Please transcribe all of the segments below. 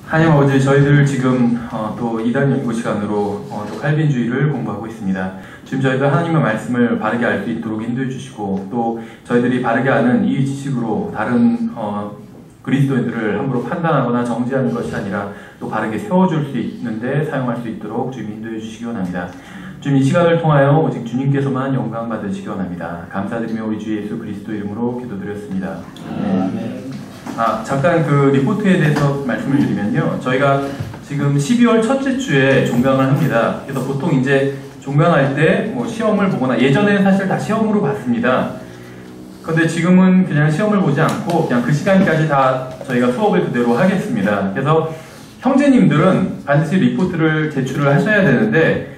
하나님 아버지, 저희들 지금 또 이단 연구 시간으로 또 칼빈주의를 공부하고 있습니다. 지금 저희들 하나님의 말씀을 바르게 알 수 있도록 인도해 주시고, 또 저희들이 바르게 아는 이 지식으로 다른 그리스도인들을 함부로 판단하거나 정죄하는 것이 아니라 또 바르게 세워줄 수 있는데 사용할 수 있도록 주님 인도해 주시기 원합니다. 주님, 이 시간을 통하여 오직 주님께서만 영광 받으시기 원합니다. 감사드리며 우리 주 예수 그리스도 이름으로 기도드렸습니다. 아멘. 잠깐 그 리포트에 대해서 말씀을 드리면요, 저희가 지금 12월 첫째 주에 종강을 합니다. 그래서 보통 이제 종강할 때 뭐 시험을 보거나, 예전에는 사실 다 시험으로 봤습니다. 근데 지금은 그냥 시험을 보지 않고 그냥 그 시간까지 다 저희가 수업을 그대로 하겠습니다. 그래서 형제님들은 반드시 리포트를 제출을 하셔야 되는데,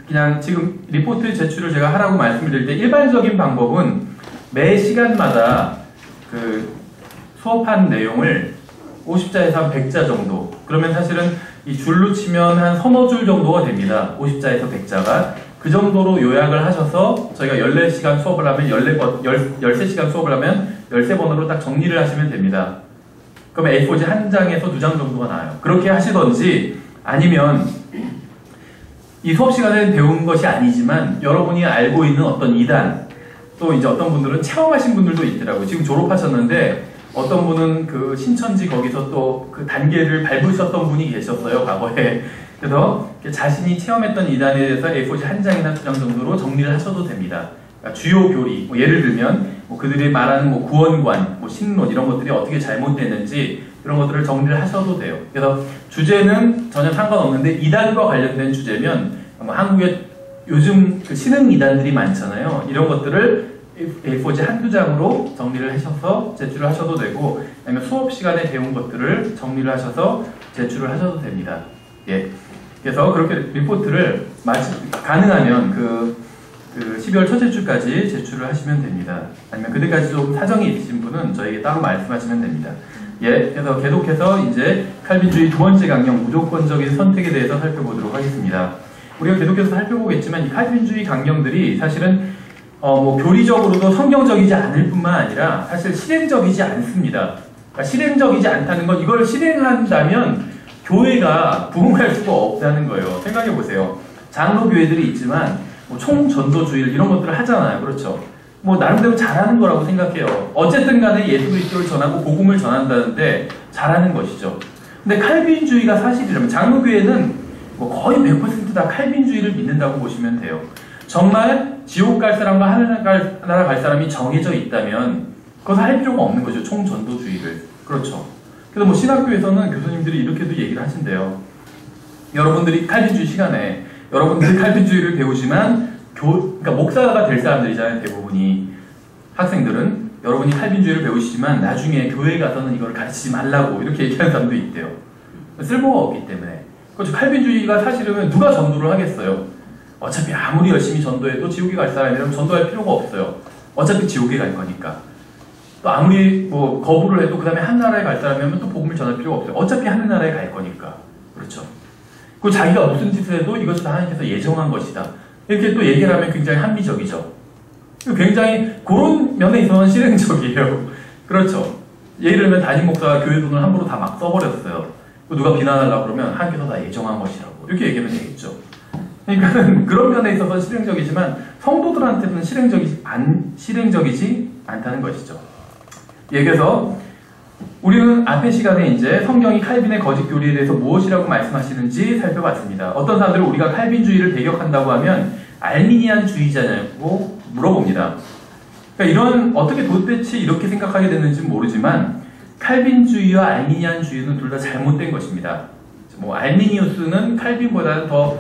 그냥 지금 리포트 제출을 제가 하라고 말씀을 드릴 때, 일반적인 방법은 매 시간마다 그 수업한 내용을 50자에서 한 100자 정도, 그러면 사실은 이 줄로 치면 한 서너 줄 정도가 됩니다. 50자에서 100자가 그 정도로 요약을 하셔서 저희가 14시간 수업을 하면 13시간 수업을 하면 13번으로 딱 정리를 하시면 됩니다. 그러면 A4지 한 장에서 2장 정도가 나와요. 그렇게 하시던지, 아니면 이 수업 시간에 배운 것이 아니지만 여러분이 알고 있는 어떤 이단, 또 이제 어떤 분들은 체험하신 분들도 있더라고요. 지금 졸업하셨는데 어떤 분은 그 신천지 거기서 또 그 단계를 밟으셨던 분이 계셨어요, 과거에. 그래서 자신이 체험했던 이단에 대해서 A4지 한 장이나 2장 정도로 정리를 하셔도 됩니다. 그러니까 주요 교리, 예를 들면 그들이 말하는 구원관, 신론 이런 것들이 어떻게 잘못됐는지 이런 것들을 정리를 하셔도 돼요. 그래서 주제는 전혀 상관없는데 이단과 관련된 주제면 한국에 요즘 그 신흥 이단들이 많잖아요. 이런 것들을 A4지 한두 장으로 정리를 하셔서 제출을 하셔도 되고, 아니면 수업 시간에 배운 것들을 정리를 하셔서 제출을 하셔도 됩니다. 예. 그래서 그렇게 리포트를 가능하면 그 12월 첫째 주까지 제출을 하시면 됩니다. 아니면 그때까지 좀 사정이 있으신 분은 저에게 따로 말씀하시면 됩니다. 예. 그래서 계속해서 이제 칼빈주의 두 번째 강령, 무조건적인 선택에 대해서 살펴보도록 하겠습니다. 우리가 계속해서 살펴보겠지만 이 칼빈주의 강령들이 사실은 교리적으로도 성경적이지 않을 뿐만 아니라 사실 실행적이지 않습니다. 그러니까 실행적이지 않다는 건, 이걸 실행한다면 교회가 부흥할 수가 없다는 거예요. 생각해 보세요. 장로교회들이 있지만 총전도주의 이런 것들을 하잖아요. 그렇죠? 나름대로 잘하는 거라고 생각해요. 어쨌든 간에 예수 그리스도를 전하고 복음을 전한다는데 잘하는 것이죠. 근데 칼빈주의가 사실이라면 장로교회는 거의 100% 다 칼빈주의를 믿는다고 보시면 돼요. 정말 지옥 갈 사람과 하늘나라 갈 사람이 정해져 있다면 그것을 할 필요가 없는 거죠. 총전도주의를. 그렇죠. 그래서 신학교에서는 교수님들이 이렇게도 얘기를 하신대요. 여러분들이 칼빈주의 시간에 여러분들이 칼빈주의를 배우지만 그러니까 목사가 될 사람들이잖아요. 대부분이. 학생들은 여러분이 칼빈주의를 배우시지만 나중에 교회에 가서는 이걸 가르치지 말라고 이렇게 얘기하는 사람도 있대요. 쓸모가 없기 때문에. 그렇죠. 칼빈주의가 사실은 누가 전도를 하겠어요? 어차피 아무리 열심히 전도해도 지옥에 갈 사람이라면 전도할 필요가 없어요. 어차피 지옥에 갈 거니까. 또 아무리 거부를 해도 그 다음에 한나라에 갈 사람이면 또 복음을 전할 필요가 없어요. 어차피 하늘나라에 갈 거니까. 그렇죠. 그리고 자기가 무슨 짓을 해도 이것은 하나님께서 예정한 것이다. 이렇게 또 얘기를 하면 굉장히 합리적이죠. 굉장히 그런 면에 있어서는 실행적이에요. 그렇죠. 예를 들면 담임 목사가 교회 돈을 함부로 다 막 써버렸어요. 누가 비난하려고 그러면 하나님께서 다 예정한 것이라고 이렇게 얘기하면 되겠죠. 그러니까 그런 면에 있어서 실행적이지만 성도들한테는 실행적이지 않다는 것이죠. 예, 그래서 우리는 앞의 시간에 이제 성경이 칼빈의 거짓 교리에 대해서 무엇이라고 말씀하시는지 살펴봤습니다. 어떤 사람들은 우리가 칼빈주의를 배격한다고 하면 알미니안주의자냐고 물어봅니다. 그러니까 어떻게 도대체 이렇게 생각하게 됐는지 모르지만 칼빈주의와 알미니안주의는 둘 다 잘못된 것입니다. 알미니우스는 칼빈보다는 더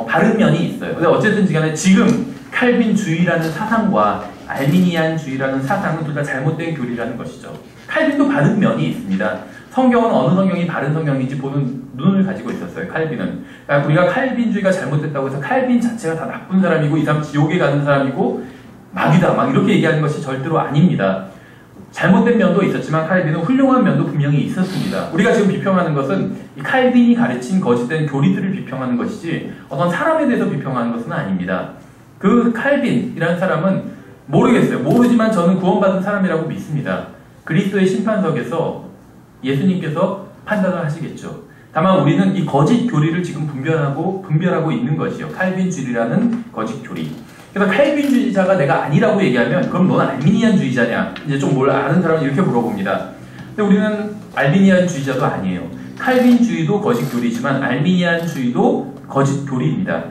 바른 면이 있어요. 근데 어쨌든 간에 지금 칼빈주의라는 사상과 알미니안주의라는 사상은 둘 다 잘못된 교리라는 것이죠. 칼빈도 바른 면이 있습니다. 성경은 어느 성경이 바른 성경인지 보는 눈을 가지고 있었어요. 칼빈은. 그러니까 우리가 칼빈주의가 잘못됐다고 해서 칼빈 자체가 다 나쁜 사람이고 이 사람 지옥에 가는 사람이고 마귀다 막 이렇게 얘기하는 것이 절대로 아닙니다. 잘못된 면도 있었지만 칼빈은 훌륭한 면도 분명히 있었습니다. 우리가 지금 비평하는 것은 이 칼빈이 가르친 거짓된 교리들을 비평하는 것이지 어떤 사람에 대해서 비평하는 것은 아닙니다. 그 칼빈이라는 사람은 모르겠어요. 모르지만 저는 구원받은 사람이라고 믿습니다. 그리스도의 심판석에서 예수님께서 판단을 하시겠죠. 다만 우리는 이 거짓 교리를 지금 분별하고 있는 것이요. 칼빈주의라는 거짓 교리. 그래서 칼빈주의자가 내가 아니라고 얘기하면 그럼 너는 알비니안주의자냐? 이제 좀 뭘 아는 사람은 이렇게 물어봅니다. 근데 우리는 알비니안주의자도 아니에요. 칼빈주의도 거짓 교리지만 알비니안주의도 거짓 교리입니다.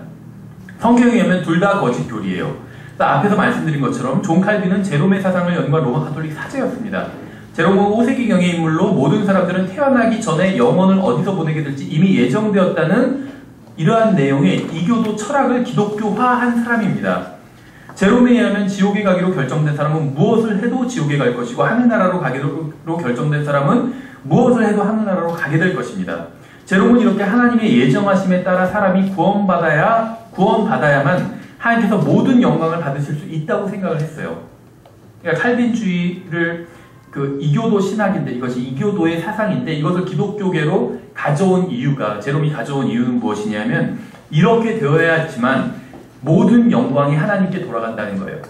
성경에 의하면 둘 다 거짓 교리예요. 앞에서 말씀드린 것처럼 존 칼빈은 제롬의 사상을 연구한 로마 가톨릭 사제였습니다. 제롬은 5세기경의 인물로 모든 사람들은 태어나기 전에 영혼을 어디서 보내게 될지 이미 예정되었다는 이러한 내용의 이교도 철학을 기독교화한 사람입니다. 제롬에 의하면 지옥에 가기로 결정된 사람은 무엇을 해도 지옥에 갈 것이고 하늘나라로 가기로 결정된 사람은 무엇을 해도 하늘나라로 가게 될 것입니다. 제롬은 이렇게 하나님의 예정하심에 따라 사람이 구원받아야만 하나님께서 모든 영광을 받으실 수 있다고 생각을 했어요. 그러니까 칼빈주의를 이교도 신학인데 이것이 이교도의 사상인데 이것을 기독교계로 가져온 이유가 제롬이 가져온 이유는 무엇이냐면 이렇게 되어야지만 모든 영광이 하나님께 돌아간다는 거예요.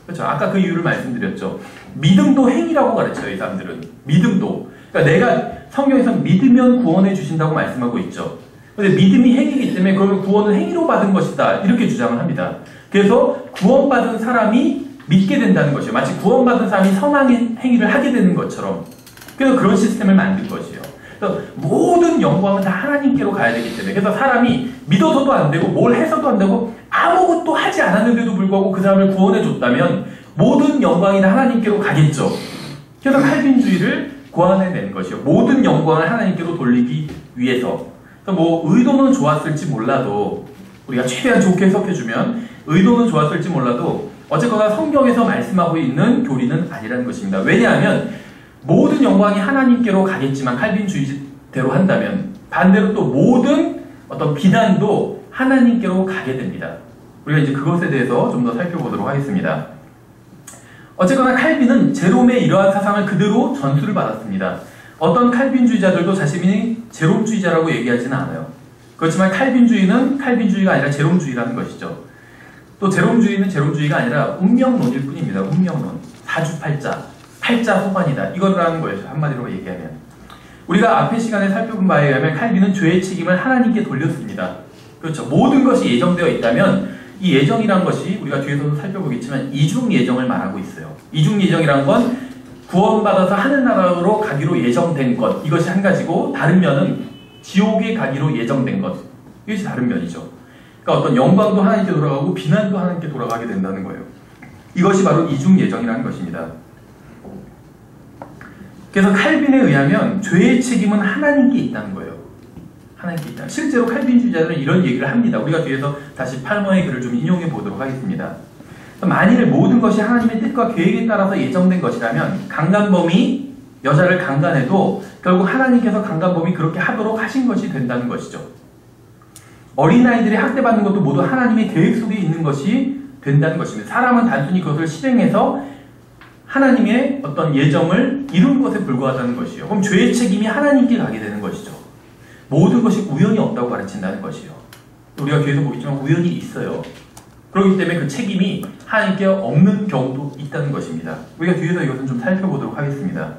그렇죠? 아까 그 이유를 말씀드렸죠. 믿음도 행위라고 가르쳐요. 이 사람들은. 믿음도. 그러니까 내가 성경에서 믿으면 구원해 주신다고 말씀하고 있죠. 근데 믿음이 행위이기 때문에 그러면 구원은 행위로 받은 것이다. 이렇게 주장을 합니다. 그래서 구원받은 사람이 믿게 된다는 것이에요. 마치 구원받은 사람이 선한 행위를 하게 되는 것처럼. 그래서 그런 시스템을 만든 것이에요. 그래서 모든 영광은 다 하나님께로 가야 되기 때문에 그래서 사람이 믿어서도 안 되고 뭘 해서도 안 되고 아무것도 하지 않았는데도 불구하고 그 사람을 구원해 줬다면 모든 영광이 다 하나님께로 가겠죠. 그래서 칼빈주의를 고안해낸 것이요. 모든 영광을 하나님께로 돌리기 위해서. 그래서 의도는 좋았을지 몰라도 우리가 최대한 좋게 해석해주면 의도는 좋았을지 몰라도 어쨌거나 성경에서 말씀하고 있는 교리는 아니라는 것입니다. 왜냐하면 모든 영광이 하나님께로 가겠지만 칼빈주의대로 한다면 반대로 또 모든 어떤 비난도 하나님께로 가게 됩니다. 우리가 이제 그것에 대해서 좀 더 살펴보도록 하겠습니다. 어쨌거나 칼빈은 제롬의 이러한 사상을 그대로 전수를 받았습니다. 어떤 칼빈주의자들도 자신이 제롬주의자라고 얘기하지는 않아요. 그렇지만 칼빈주의는 칼빈주의가 아니라 제롬주의라는 것이죠. 또 제롬주의는 제롬주의가 아니라 운명론일 뿐입니다. 운명론. 사주팔자. 팔자 소관이다. 이거라는 거예요. 한마디로 얘기하면. 우리가 앞의 시간에 살펴본 바에 의하면 칼빈은 죄의 책임을 하나님께 돌렸습니다. 그렇죠. 모든 것이 예정되어 있다면 이 예정이란 것이 우리가 뒤에서도 살펴보겠지만 이중 예정을 말하고 있어요. 이중 예정이란 건 구원받아서 하늘나라로 가기로 예정된 것. 이것이 한 가지고 다른 면은 지옥에 가기로 예정된 것. 이것이 다른 면이죠. 그러니까 어떤 영광도 하나님께 돌아가고 비난도 하나님께 돌아가게 된다는 거예요. 이것이 바로 이중 예정이라는 것입니다. 그래서 칼빈에 의하면 죄의 책임은 하나님께 있다는 거예요. 하나님께 있다. 실제로 칼빈주의자들은 이런 얘기를 합니다. 우리가 뒤에서 다시 팔머의 글을 좀 인용해 보도록 하겠습니다. 만일 모든 것이 하나님의 뜻과 계획에 따라서 예정된 것이라면 강간범이 여자를 강간해도 결국 하나님께서 강간범이 그렇게 하도록 하신 것이 된다는 것이죠. 어린아이들이 학대받는 것도 모두 하나님의 계획 속에 있는 것이 된다는 것입니다. 사람은 단순히 그것을 실행해서 하나님의 어떤 예정을 이룬 것에 불과하다는 것이요. 그럼 죄의 책임이 하나님께 가게 되는 것이죠. 모든 것이 우연이 없다고 가르친다는 것이요. 우리가 뒤에서 보겠지만 우연이 있어요. 그렇기 때문에 그 책임이 하나님께 없는 경우도 있다는 것입니다. 우리가 뒤에서 이것은 좀 살펴보도록 하겠습니다.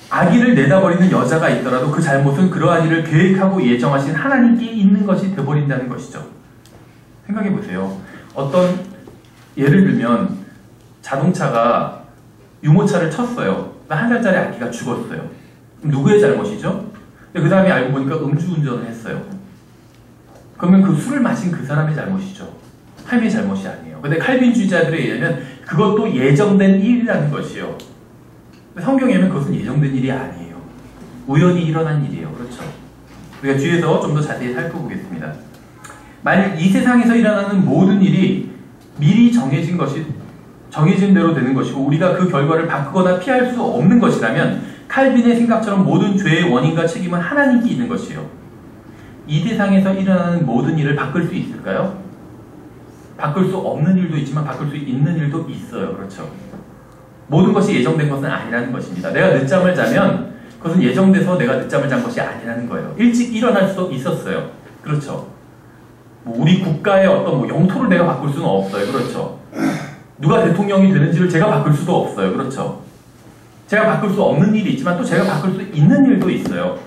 아기를 내다버리는 여자가 있더라도 그 잘못은 그러한 일을 계획하고 예정하신 하나님께 있는 것이 되어버린다는 것이죠. 생각해보세요. 어떤 예를 들면 자동차가 유모차를 쳤어요. 1살짜리 아기가 죽었어요. 누구의 잘못이죠? 근데 그 사람이 알고 보니까 음주운전을 했어요. 그러면 그 술을 마신 그 사람의 잘못이죠. 하나님의 잘못이 아니에요. 근데 칼빈주의자들에 의하면 그것도 예정된 일이라는 것이요. 성경에 의하면 그것은 예정된 일이 아니에요. 우연히 일어난 일이에요. 그렇죠? 우리가 뒤에서 좀 더 자세히 살펴보겠습니다. 만일 이 세상에서 일어나는 모든 일이 미리 정해진 대로 되는 것이고 우리가 그 결과를 바꾸거나 피할 수 없는 것이라면 칼빈의 생각처럼 모든 죄의 원인과 책임은 하나님께 있는 것이에요. 이 세상에서 일어나는 모든 일을 바꿀 수 있을까요? 바꿀 수 없는 일도 있지만 바꿀 수 있는 일도 있어요. 그렇죠? 모든 것이 예정된 것은 아니라는 것입니다. 내가 늦잠을 자면 그것은 예정돼서 내가 늦잠을 잔 것이 아니라는 거예요. 일찍 일어날 수도 있었어요. 그렇죠? 우리 국가의 어떤 영토를 내가 바꿀 수는 없어요. 그렇죠? 누가 대통령이 되는지를 제가 바꿀 수도 없어요. 그렇죠? 제가 바꿀 수 없는 일이 있지만 또 제가 바꿀 수 있는 일도 있어요.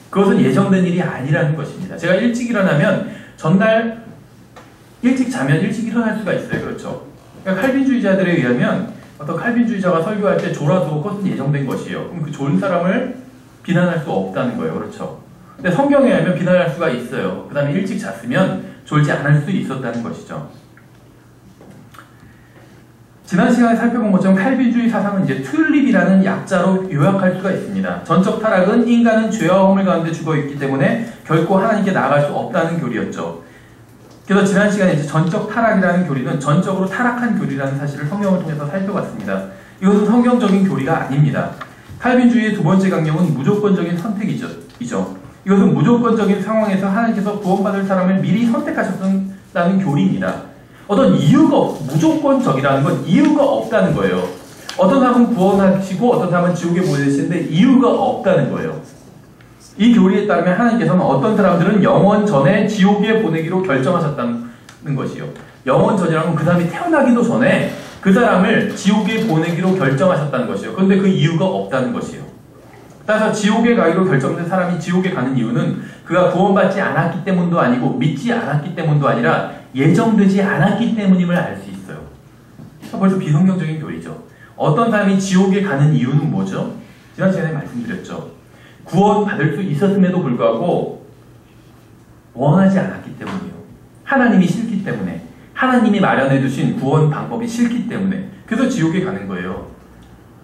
그것은 예정된 일이 아니라는 것입니다. 제가 일찍 일어나면 전날 일찍 자면 일찍 일어날 수가 있어요. 그렇죠? 그러니까 칼빈주의자들에 의하면 어떤 칼빈주의자가 설교할 때 졸아도 그것은 예정된 것이에요. 그럼 그 졸은 사람을 비난할 수 없다는 거예요. 그렇죠? 근데 성경에 의하면 비난할 수가 있어요. 그 다음에 일찍 잤으면 졸지 않을 수 있었다는 것이죠. 지난 시간에 살펴본 것처럼 칼빈주의 사상은 이제 튤립이라는 약자로 요약할 수가 있습니다. 전적 타락은 인간은 죄와 허물 가운데 죽어있기 때문에 결코 하나님께 나아갈 수 없다는 교리였죠. 그래서 지난 시간에 이제 전적 타락이라는 교리는 전적으로 타락한 교리라는 사실을 성경을 통해서 살펴봤습니다. 이것은 성경적인 교리가 아닙니다. 칼빈주의의 두 번째 강령은 무조건적인 선택이죠. 이것은 무조건적인 상황에서 하나님께서 구원받을 사람을 미리 선택하셨다는 교리입니다. 어떤 이유가 무조건적이라는 건 이유가 없다는 거예요. 어떤 사람은 구원하시고 어떤 사람은 지옥에 보내시는데 이유가 없다는 거예요. 이 교리에 따르면 하나님께서는 어떤 사람들은 영원 전에 지옥에 보내기로 결정하셨다는 것이요. 영원 전이라는 건 그 사람이 태어나기도 전에 그 사람을 지옥에 보내기로 결정하셨다는 것이요. 그런데 그 이유가 없다는 것이요. 따라서 지옥에 가기로 결정된 사람이 지옥에 가는 이유는 그가 구원받지 않았기 때문도 아니고 믿지 않았기 때문도 아니라 예정되지 않았기 때문임을 알 수 있어요. 벌써 비성경적인 교리죠. 어떤 사람이 지옥에 가는 이유는 뭐죠? 지난 시간에 말씀드렸죠. 구원받을 수 있었음에도 불구하고 원하지 않았기 때문이에요. 하나님이 싫기 때문에, 하나님이 마련해 두신 구원 방법이 싫기 때문에, 그래서 지옥에 가는 거예요.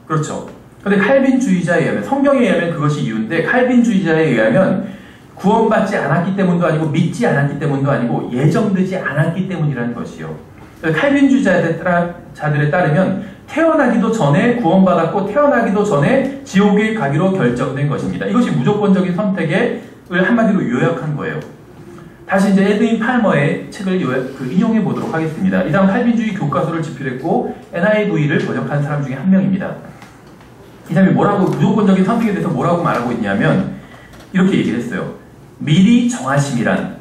그렇죠. 근데 칼빈주의자에 의하면, 성경에 의하면 그것이 이유인데 칼빈주의자에 의하면 구원받지 않았기 때문도 아니고 믿지 않았기 때문도 아니고 예정되지 않았기 때문이라는 것이요. 칼빈주의자들에 따르면 태어나기도 전에 구원받았고 태어나기도 전에 지옥에 가기로 결정된 것입니다. 이것이 무조건적인 선택을 한마디로 요약한 거예요. 다시 이제 에드윈 팔머의 책을 인용해 보도록 하겠습니다. 이 사람 칼빈주의 교과서를 집필했고 NIV를 번역한 사람 중에 한 명입니다. 이 사람이 뭐라고 무조건적인 선택에 대해서 뭐라고 말하고 있냐면 이렇게 얘기를 했어요. 미리 정하심이란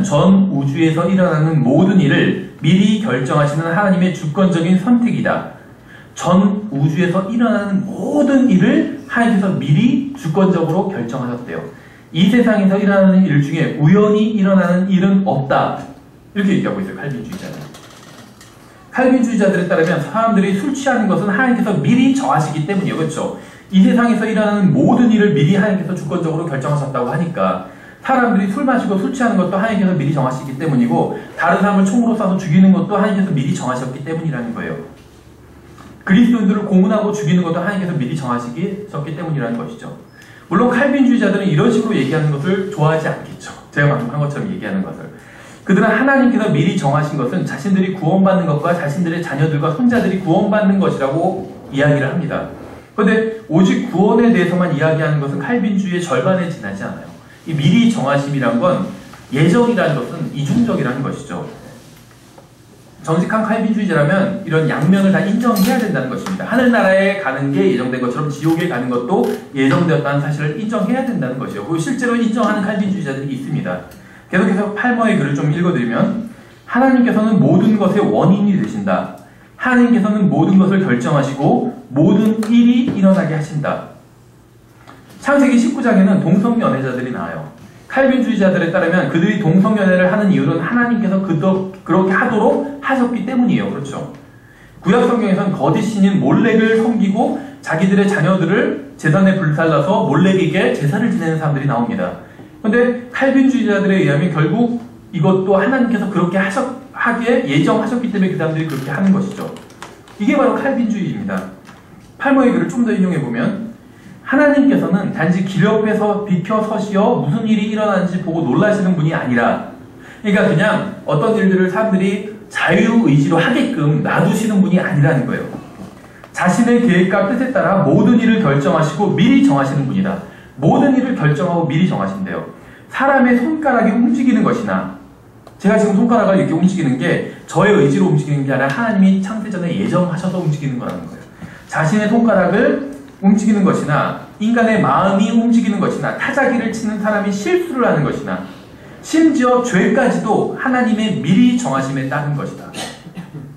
전 우주에서 일어나는 모든 일을 미리 결정하시는 하나님의 주권적인 선택이다. 전 우주에서 일어나는 모든 일을 하나님께서 미리 주권적으로 결정하셨대요. 이 세상에서 일어나는 일 중에 우연히 일어나는 일은 없다. 이렇게 얘기하고 있어요. 칼빈주의자는. 칼빈주의자들에 따르면 사람들이 술 취하는 것은 하나님께서 미리 정하시기 때문이에요. 그렇죠? 이 세상에서 일어나는 모든 일을 미리 하나님께서 주권적으로 결정하셨다고 하니까 사람들이 술 마시고 술 취하는 것도 하나님께서 미리 정하시기 때문이고 다른 사람을 총으로 쏴서 죽이는 것도 하나님께서 미리 정하셨기 때문이라는 거예요. 그리스도인들을 고문하고 죽이는 것도 하나님께서 미리 정하셨기 때문이라는 것이죠. 물론 칼빈주의자들은 이런 식으로 얘기하는 것을 좋아하지 않겠죠. 제가 방금 한 것처럼 얘기하는 것을. 그들은 하나님께서 미리 정하신 것은 자신들이 구원받는 것과 자신들의 자녀들과 손자들이 구원받는 것이라고 이야기를 합니다. 그런데 오직 구원에 대해서만 이야기하는 것은 칼빈주의의 절반에 지나지 않아요. 이 미리 정하심이란 건 예정이라는 것은 이중적이라는 것이죠. 정직한 칼빈주의자라면 이런 양면을 다 인정해야 된다는 것입니다. 하늘나라에 가는 게 예정된 것처럼 지옥에 가는 것도 예정되었다는 사실을 인정해야 된다는 것이요. 그리고 실제로 인정하는 칼빈주의자들이 있습니다. 계속해서 팔머의 글을 좀 읽어드리면 하나님께서는 모든 것의 원인이 되신다. 하나님께서는 모든 것을 결정하시고 모든 일이 일어나게 하신다. 창세기 19장에는 동성연애자들이 나와요. 칼빈주의자들에 따르면 그들이 동성연애를 하는 이유는 하나님께서 그렇게 하도록 하셨기 때문이에요. 그렇죠? 구약 성경에서는 거짓 신인 몰렉을 섬기고 자기들의 자녀들을 제단에 불살라서 몰렉에게 제사를 지내는 사람들이 나옵니다. 그런데 칼빈주의자들에 의하면 결국 이것도 하나님께서 그렇게 하기에 예정하셨기 때문에 그 사람들이 그렇게 하는 것이죠. 이게 바로 칼빈주의입니다. 팔머의 글을 좀 더 인용해보면 하나님께서는 단지 길 옆에서 비켜 서시어 무슨 일이 일어나는지 보고 놀라시는 분이 아니라 그러니까 그냥 어떤 일들을 사람들이 자유의지로 하게끔 놔두시는 분이 아니라는 거예요. 자신의 계획과 뜻에 따라 모든 일을 결정하시고 미리 정하시는 분이다. 모든 일을 결정하고 미리 정하신대요. 사람의 손가락이 움직이는 것이나 제가 지금 손가락을 이렇게 움직이는 게 저의 의지로 움직이는 게 아니라 하나님이 창세전에 예정하셔서 움직이는 거라는 거예요. 자신의 손가락을 움직이는 것이나 인간의 마음이 움직이는 것이나 타자기를 치는 사람이 실수를 하는 것이나 심지어 죄까지도 하나님의 미리 정하심에 따른 것이다.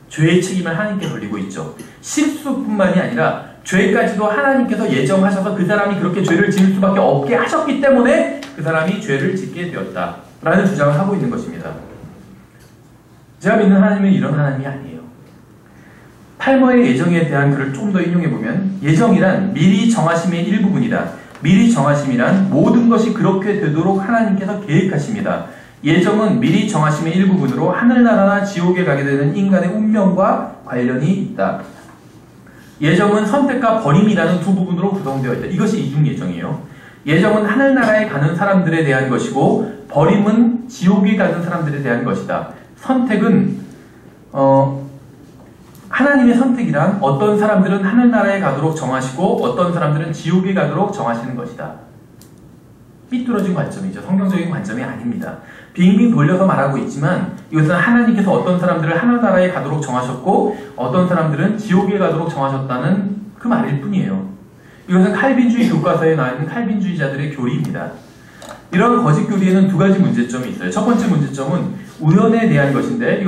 죄의 책임을 하나님께 돌리고 있죠. 실수뿐만이 아니라 죄까지도 하나님께서 예정하셔서 그 사람이 그렇게 죄를 지을 수밖에 없게 하셨기 때문에 그 사람이 죄를 짓게 되었다라는 주장을 하고 있는 것입니다. 제가 믿는 하나님은 이런 하나님이 아니에요. 팔머의 예정에 대한 글을 좀 더 인용해보면 예정이란 미리 정하심의 일부분이다. 미리 정하심이란 모든 것이 그렇게 되도록 하나님께서 계획하십니다. 예정은 미리 정하심의 일부분으로 하늘나라나 지옥에 가게 되는 인간의 운명과 관련이 있다. 예정은 선택과 버림이라는 두 부분으로 구성되어 있다. 이것이 이중 예정이에요. 예정은 하늘나라에 가는 사람들에 대한 것이고 버림은 지옥에 가는 사람들에 대한 것이다. 선택은 하나님의 선택이란 어떤 사람들은 하늘나라에 가도록 정하시고 어떤 사람들은 지옥에 가도록 정하시는 것이다. 삐뚤어진 관점이죠. 성경적인 관점이 아닙니다. 빙빙 돌려서 말하고 있지만 이것은 하나님께서 어떤 사람들을 하늘나라에 가도록 정하셨고 어떤 사람들은 지옥에 가도록 정하셨다는 그 말일 뿐이에요. 이것은 칼빈주의 교과서에 나와 있는 칼빈주의자들의 교리입니다. 이런 거짓 교리에는 두 가지 문제점이 있어요. 첫 번째 문제점은 우연에 대한 것인데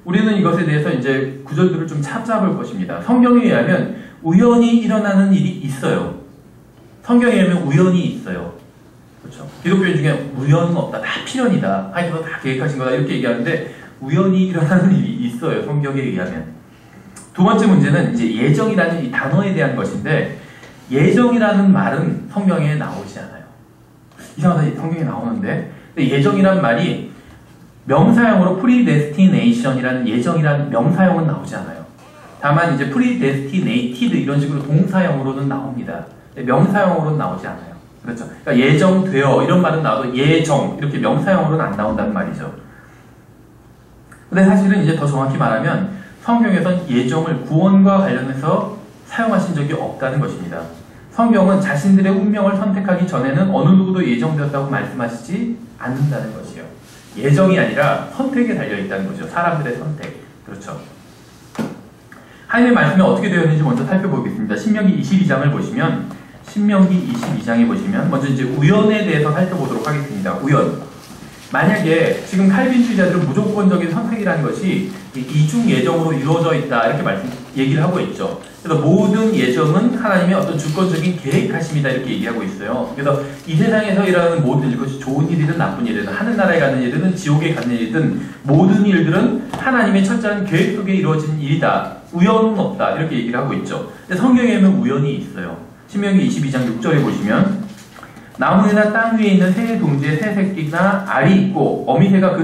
우리는 이것에 대해서 이제 구절들을 좀 찾아볼 것입니다. 성경에 의하면 우연히 일어나는 일이 있어요. 성경에 의하면 우연이 있어요. 그렇죠. 기독교인 중에 우연은 없다. 다 필연이다. 하나님께서 다 계획하신 거다. 이렇게 얘기하는데 우연히 일어나는 일이 있어요. 성경에 의하면. 두 번째 문제는 이제 예정이라는 이 단어에 대한 것인데 예정이라는 말은 성경에 나오지 않아요. 이상하다. 성경에 나오는데 예정이라는 말이 명사형으로 predestination이라는 예정이라는 명사형은 나오지 않아요. 다만 이제 predestinated 이런 식으로 동사형으로는 나옵니다. 명사형으로는 나오지 않아요. 그렇죠. 그러니까 예정되어 이런 말은 나와도 예정 이렇게 명사형으로는 안 나온다는 말이죠. 근데 사실은 이제 더 정확히 말하면 성경에선 예정을 구원과 관련해서 사용하신 적이 없다는 것입니다. 성경은 자신들의 운명을 선택하기 전에는 어느 누구도 예정되었다고 말씀하시지 않는다는 것이요. 예정이 아니라 선택에 달려있다는 거죠. 사람들의 선택. 그렇죠. 하나님의 말씀이 어떻게 되었는지 먼저 살펴보겠습니다. 신명기 22장을 보시면 신명기 22장에 보시면 먼저 이제 우연에 대해서 살펴보도록 하겠습니다. 우연. 만약에 지금 칼빈주의자들은 무조건적인 선택이라는 것이 이중 예정으로 이루어져 있다 이렇게 얘기를 하고 있죠. 그래서 모든 예정은 하나님의 어떤 주권적인 계획하심이다 이렇게 얘기하고 있어요. 그래서 이 세상에서 일어나는 모든 일, 그것이 좋은 일이든 나쁜 일이든 하늘나라에 가는 일이든 지옥에 가는 일이든 모든 일들은 하나님의 철저한 계획 속에 이루어진 일이다. 우연은 없다 이렇게 얘기를 하고 있죠. 근데 성경에는 우연이 있어요. 신명기 22장 6절에 보시면 나무나 땅 위에 있는 새의 동지의 새 새끼나 알이 있고 어미새가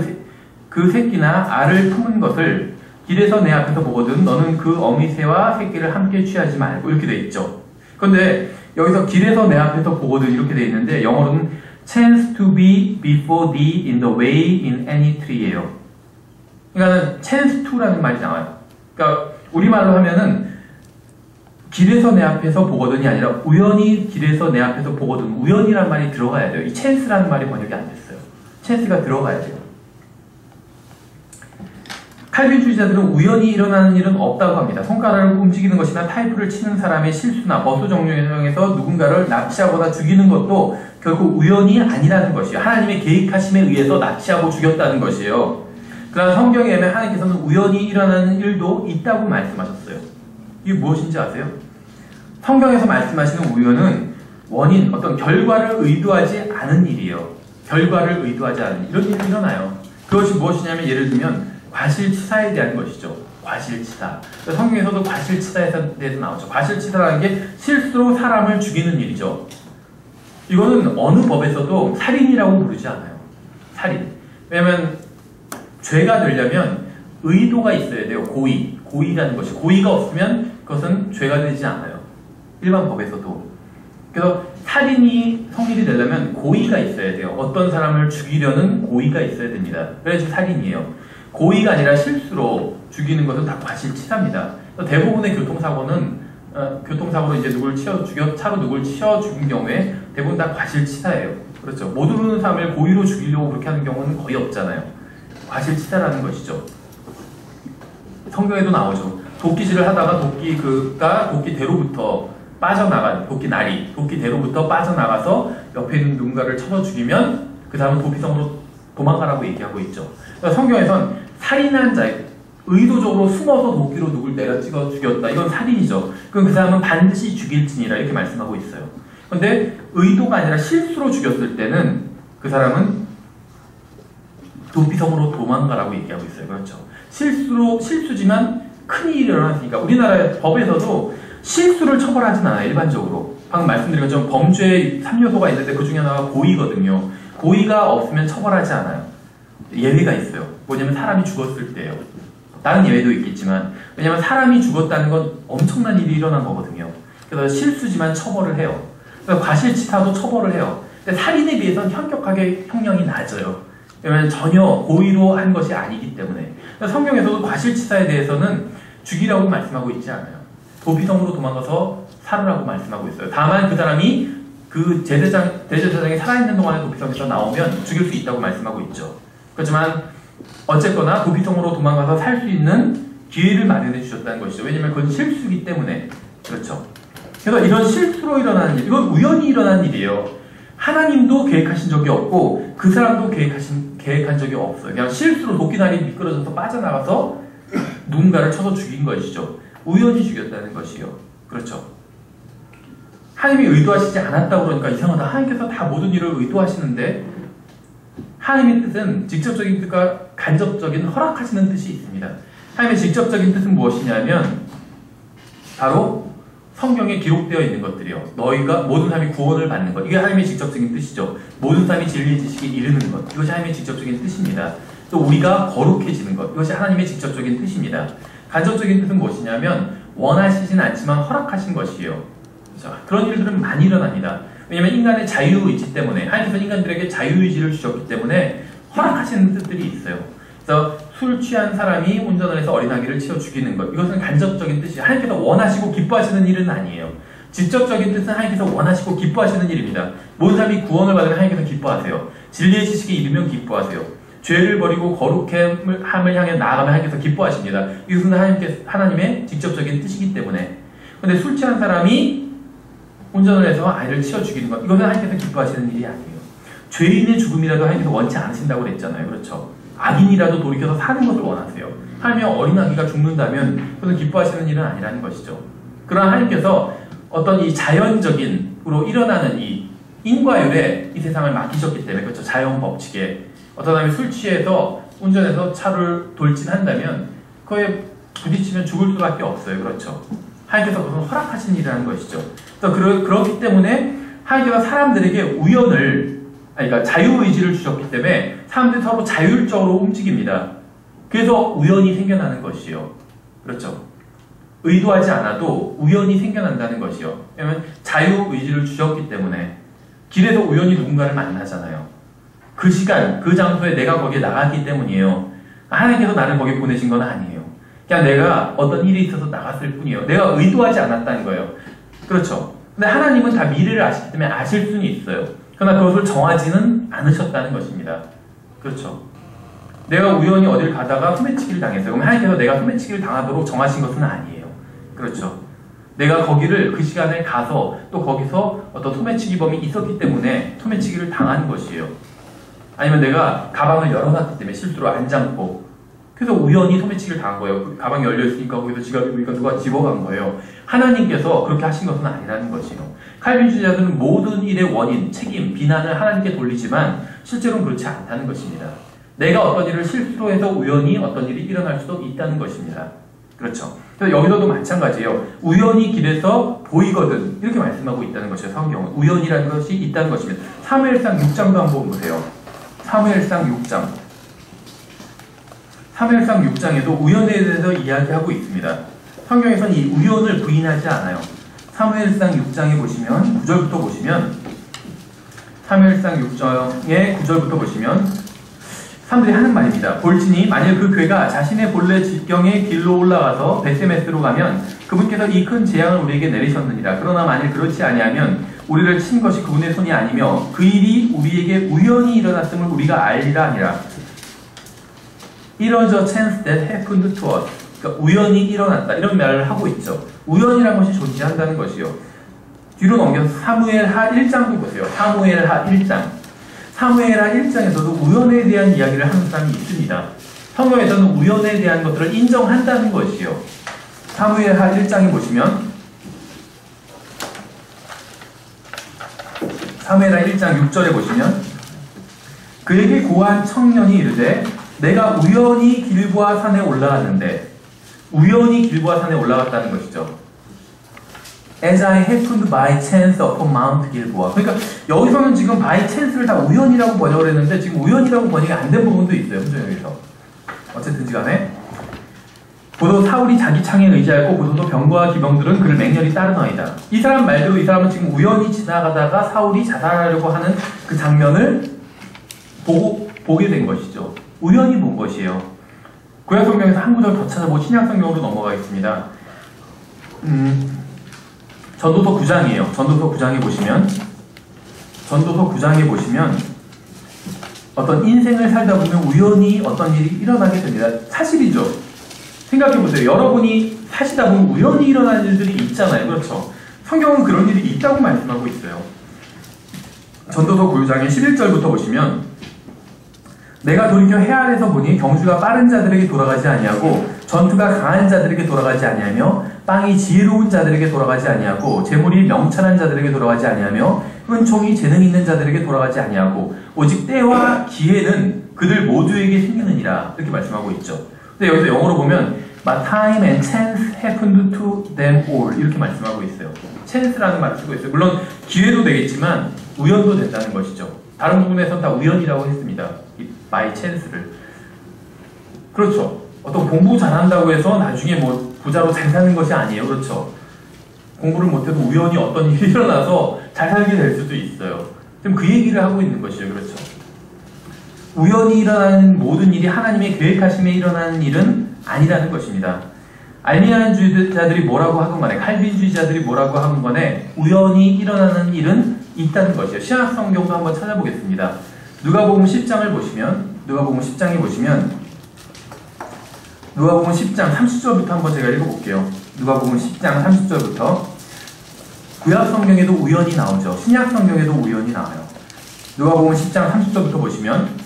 그 새끼나 알을 품은 것을 길에서 내 앞에서 보거든 너는 그 어미새와 새끼를 함께 취하지 말고 이렇게 돼 있죠. 그런데 여기서 길에서 내 앞에서 보거든 이렇게 돼 있는데 영어로는 chance to be before thee in the way in any tree예요. 그러니까 chance to라는 말이 나와요. 그러니까 우리말로 하면은 길에서 내 앞에서 보거든이 아니라 우연히 길에서 내 앞에서 보거든. 우연이라는 말이 들어가야 돼요. 이 찬스라는 말이 번역이 안 됐어요. 찬스가 들어가야 돼요. 칼빈주의자들은 우연히 일어나는 일은 없다고 합니다. 손가락을 움직이는 것이나 타이프를 치는 사람의 실수나 버스 정류장에서 누군가를 납치하거나 죽이는 것도 결국 우연이 아니라는 것이에요. 하나님의 계획하심에 의해서 납치하고 죽였다는 것이에요. 그러나 성경에 의하면 하나님께서는 우연히 일어나는 일도 있다고 말씀하셨어요. 이게 무엇인지 아세요? 성경에서 말씀하시는 우연은 원인, 어떤 결과를 의도하지 않은 일이에요. 결과를 의도하지 않은 이런 일이 일어나요. 그것이 무엇이냐면 예를 들면 과실치사에 대한 것이죠. 과실치사. 성경에서도 과실치사에 대해서 나오죠. 과실치사라는 게 실수로 사람을 죽이는 일이죠. 이거는 어느 법에서도 살인이라고 부르지 않아요. 살인. 왜냐면 죄가 되려면 의도가 있어야 돼요. 고의. 고의라는 것이. 고의가 없으면 그것은 죄가 되지 않아요. 일반 법에서도. 그래서 살인이 성립이 되려면 고의가 있어야 돼요. 어떤 사람을 죽이려는 고의가 있어야 됩니다. 그래서 살인이에요. 고의가 아니라 실수로 죽이는 것은 다 과실치사입니다. 대부분의 교통사고로 이제 차로 누굴 치어 죽인 경우에 대부분 다 과실치사예요. 그렇죠. 못 오르는 사람을 고의로 죽이려고 그렇게 하는 경우는 거의 없잖아요. 과실치사라는 것이죠. 성경에도 나오죠. 도끼질을 하다가 도끼대로부터 빠져나간 도끼대로부터 빠져나가서 옆에 있는 누군가를 쳐서 죽이면 그 사람은 도피성으로 도망가라고 얘기하고 있죠. 그러니까 성경에선 살인한 자, 의도적으로 숨어서 도끼로 누굴 내려 찍어 죽였다. 이건 살인이죠. 그럼 그 사람은 반드시 죽일지니라 이렇게 말씀하고 있어요. 그런데 의도가 아니라 실수로 죽였을 때는 그 사람은 도피성으로 도망가라고 얘기하고 있어요. 그렇죠. 실수지만 큰일이 일어났으니까 우리나라의 법에서도 실수를 처벌하진 않아요. 일반적으로. 방금 말씀드린 것처럼 범죄의 3요소가 있는데 그 중에 하나가 고의거든요. 고의가 없으면 처벌하지 않아요. 예외가 있어요. 뭐냐면 사람이 죽었을 때예요. 다른 예외도 있겠지만 왜냐면 사람이 죽었다는 건 엄청난 일이 일어난 거거든요. 그래서 실수지만 처벌을 해요. 그래서 과실치사도 처벌을 해요. 근데 살인에 비해서는 현격하게 형량이 낮아요. 왜냐면 전혀 고의로 한 것이 아니기 때문에. 성경에서도 과실치사에 대해서는 죽이라고 말씀하고 있지 않아요. 도피성으로 도망가서 살으라고 말씀하고 있어요. 다만 그 사람이 그 대제사장이 살아있는 동안에 도피성에서 나오면 죽일 수 있다고 말씀하고 있죠. 그렇지만 어쨌거나 도피성으로 도망가서 살 수 있는 기회를 마련해 주셨다는 것이죠. 왜냐면 그건 실수이기 때문에. 그렇죠. 그래서 이런 실수로 일어나는 일, 이건 우연히 일어난 일이에요. 하나님도 계획하신 적이 없고 그 사람도 계획한 적이 없어요. 그냥 실수로 도끼날이 미끄러져서 빠져나가서 누군가를 쳐서 죽인 것이죠. 우연히 죽였다는 것이요. 그렇죠. 하나님이 의도하시지 않았다고 그러니까 이상하다. 하나님께서 다 모든 일을 의도하시는데 하나님의 뜻은 직접적인 뜻과 간접적인 허락하시는 뜻이 있습니다. 하나님의 직접적인 뜻은 무엇이냐면 바로 성경에 기록되어 있는 것들이요. 너희가 모든 사람이 구원을 받는 것. 이게 하나님의 직접적인 뜻이죠. 모든 사람이 진리의 지식에 이르는 것. 이것이 하나님의 직접적인 뜻입니다. 또 우리가 거룩해지는 것. 이것이 하나님의 직접적인 뜻입니다. 간접적인 뜻은 무엇이냐면 원하시진 않지만 허락하신 것이에요. 그렇죠? 그런 일들은 많이 일어납니다. 왜냐하면 인간의 자유의지 때문에 하나님께서 인간들에게 자유의지를 주셨기 때문에 허락하시는 뜻들이 있어요. 그래서 술 취한 사람이 운전을 해서 어린아기를 치어 죽이는 것. 이것은 간접적인 뜻이에요. 하나님께서 원하시고 기뻐하시는 일은 아니에요. 직접적인 뜻은 하나님께서 원하시고 기뻐하시는 일입니다. 모든 사람이 구원을 받으면 하나님께서 기뻐하세요. 진리의 지식에 이르면 기뻐하세요. 죄를 버리고 거룩함을 향해 나아가면 하나님께서 기뻐하십니다. 이것은 하나님의 직접적인 뜻이기 때문에. 그런데 술 취한 사람이 운전을 해서 아이를 치어 죽이는 것. 이것은 하나님께서 기뻐하시는 일이 아니에요. 죄인의 죽음이라도 하나님께서 원치 않으신다고 그랬잖아요. 그렇죠. 악인이라도 돌이켜서 사는 것을 원하세요. 하나님의 어린아기가 죽는다면 그것은 기뻐하시는 일은 아니라는 것이죠. 그러나 하나님께서 어떤 이 자연적인으로 일어나는 이 인과율에 이 세상을 맡기셨기 때문에 그렇죠. 자연 법칙에 어떤 사람이 술 취해서 운전해서 차를 돌진한다면 그거에 부딪히면 죽을 수밖에 없어요. 그렇죠. 하나님께서 그것은 허락하신 일이라는 것이죠. 그렇기 때문에 하나님께서 사람들에게 그러니까 자유의지를 주셨기 때문에 사람들이 서로 자율적으로 움직입니다. 그래서 우연이 생겨나는 것이요. 그렇죠. 의도하지 않아도 우연이 생겨난다는 것이요. 왜냐하면 자유의지를 주셨기 때문에 길에서 우연히 누군가를 만나잖아요. 그 시간, 그 장소에 내가 거기에 나갔기 때문이에요. 하나님께서 나를 거기에 보내신 건 아니에요. 그냥 내가 어떤 일이 있어서 나갔을 뿐이에요. 내가 의도하지 않았다는 거예요. 그렇죠. 근데 하나님은 다 미래를 아시기 때문에 아실 수는 있어요. 그러나 그것을 정하지는 않으셨다는 것입니다. 그렇죠. 내가 우연히 어딜 가다가 소매치기를 당했어요. 그럼 하나님께서 내가 소매치기를 당하도록 정하신 것은 아니에요. 그렇죠. 내가 거기를 그 시간에 가서 또 거기서 어떤 소매치기범이 있었기 때문에 소매치기를 당한 것이에요. 아니면 내가 가방을 열어놨기 때문에 실수로 안 잠고 그래서 우연히 소매치기를 당한 거예요. 그 가방이 열려있으니까 거기서 지갑이 보니까 누가 집어간 거예요. 하나님께서 그렇게 하신 것은 아니라는 것이에요. 칼빈주의자들은 모든 일의 원인, 책임, 비난을 하나님께 돌리지만 실제로는 그렇지 않다는 것입니다. 내가 어떤 일을 실수로 해서 우연히 어떤 일이 일어날 수도 있다는 것입니다. 그렇죠. 그래서 여기서도 마찬가지예요. 우연히 길에서 보이거든 이렇게 말씀하고 있다는 것이에요. 성경은 우연이라는 것이 있다는 것입니다. 사무엘상 6장도 한번 보세요. 사무엘상 6장. 사무엘상 6장에도 우연에 대해서 이야기하고 있습니다. 성경에서는 이 우연을 부인하지 않아요. 사무엘상 6장에 보시면 9절부터 보시면 사무엘상 6장의 9절부터 보시면 사람들이 하는 말입니다. 볼지니 만일 그 괴가 자신의 본래 직경의 길로 올라가서 베세메스로 가면 그분께서 이 큰 재앙을 우리에게 내리셨느니라. 그러나 만일 그렇지 아니하면 우리를 친 것이 그분의 손이 아니며 그 일이 우리에게 우연히 일어났음을 우리가 알리라 하니라. It was a chance that happened to us. 그러니까 우연히 일어났다 이런 말을 하고 있죠. 우연이라는 것이 존재한다는 것이요. 뒤로 넘겨서 사무엘하 1장도 보세요. 사무엘하 1장. 사무엘하 1장에서도 우연에 대한 이야기를 하는 사람이 있습니다. 성경에서는 우연에 대한 것들을 인정한다는 것이요. 사무엘하 1장에 보시면 사무엘하 1장 6절에 보시면 그에게 고한 청년이 이르되 내가 우연히 길보아 산에 올라갔는데 우연히 길보아 산에 올라갔다는 것이죠. As I happened by chance upon Mount Gilboa. 그러니까 여기서는 지금 by chance를 다 우연이라고 번역을 했는데 지금 우연이라고 번역이 안 된 부분도 있어요. 여기서. 어쨌든지 간에 보도 사울이 자기 창에 의지하였고 보도도 병거와 기병들은 그를 맹렬히 따르나이다. 이 사람 말대로 이 사람은 지금 우연히 지나가다가 사울이 자살하려고 하는 그 장면을 보게 된 것이죠. 우연히 본 것이에요. 구약성경에서 한 구절 더 찾아보고 신약성경으로 넘어가겠습니다. 전도서 9장이에요. 전도서 9장에 보시면 어떤 인생을 살다 보면 우연히 어떤 일이 일어나게 됩니다. 사실이죠. 생각해보세요. 여러분이 사시다 보면 우연히 일어나는 일들이 있잖아요. 그렇죠? 성경은 그런 일이 있다고 말씀하고 있어요. 전도서 9장의 11절부터 보시면 내가 돌이켜 해 아래서 보니 경주가 빠른 자들에게 돌아가지 아니하고 전투가 강한 자들에게 돌아가지 아니하며 빵이 지혜로운 자들에게 돌아가지 아니하고 재물이 명철한 자들에게 돌아가지 아니하며 은총이 재능 있는 자들에게 돌아가지 아니하고 오직 때와 기회는 그들 모두에게 생기느니라 이렇게 말씀하고 있죠. 근데 여기서 영어로 보면 My time and chance happened to them all 이렇게 말씀하고 있어요. chance라는 말을 쓰고 있어요. 물론 기회도 되겠지만 우연도 된다는 것이죠. 다른 부분에서는 다 우연이라고 했습니다. 이 by chance를. 그렇죠. 어떤 공부 잘한다고 해서 나중에 뭐 부자로 잘 사는 것이 아니에요. 그렇죠. 공부를 못해도 우연히 어떤 일이 일어나서 잘 살게 될 수도 있어요. 지금 그 얘기를 하고 있는 것이죠. 그렇죠. 우연히 일어나는 모든 일이 하나님의 계획하심에 일어나는 일은 아니라는 것입니다. 알미안주의자들이 뭐라고 하건 간에 칼빈주의자들이 뭐라고 하건 간에 우연히 일어나는 일은 있다는 것이에요. 신약성경도 한번 찾아보겠습니다. 누가복음 10장을 보시면 누가복음 10장에 보시면 누가복음 10장 30절부터 한번 제가 읽어볼게요. 누가복음 10장 30절부터 구약성경에도 우연히 나오죠. 신약성경에도 우연히 나와요. 누가복음 10장 30절부터 보시면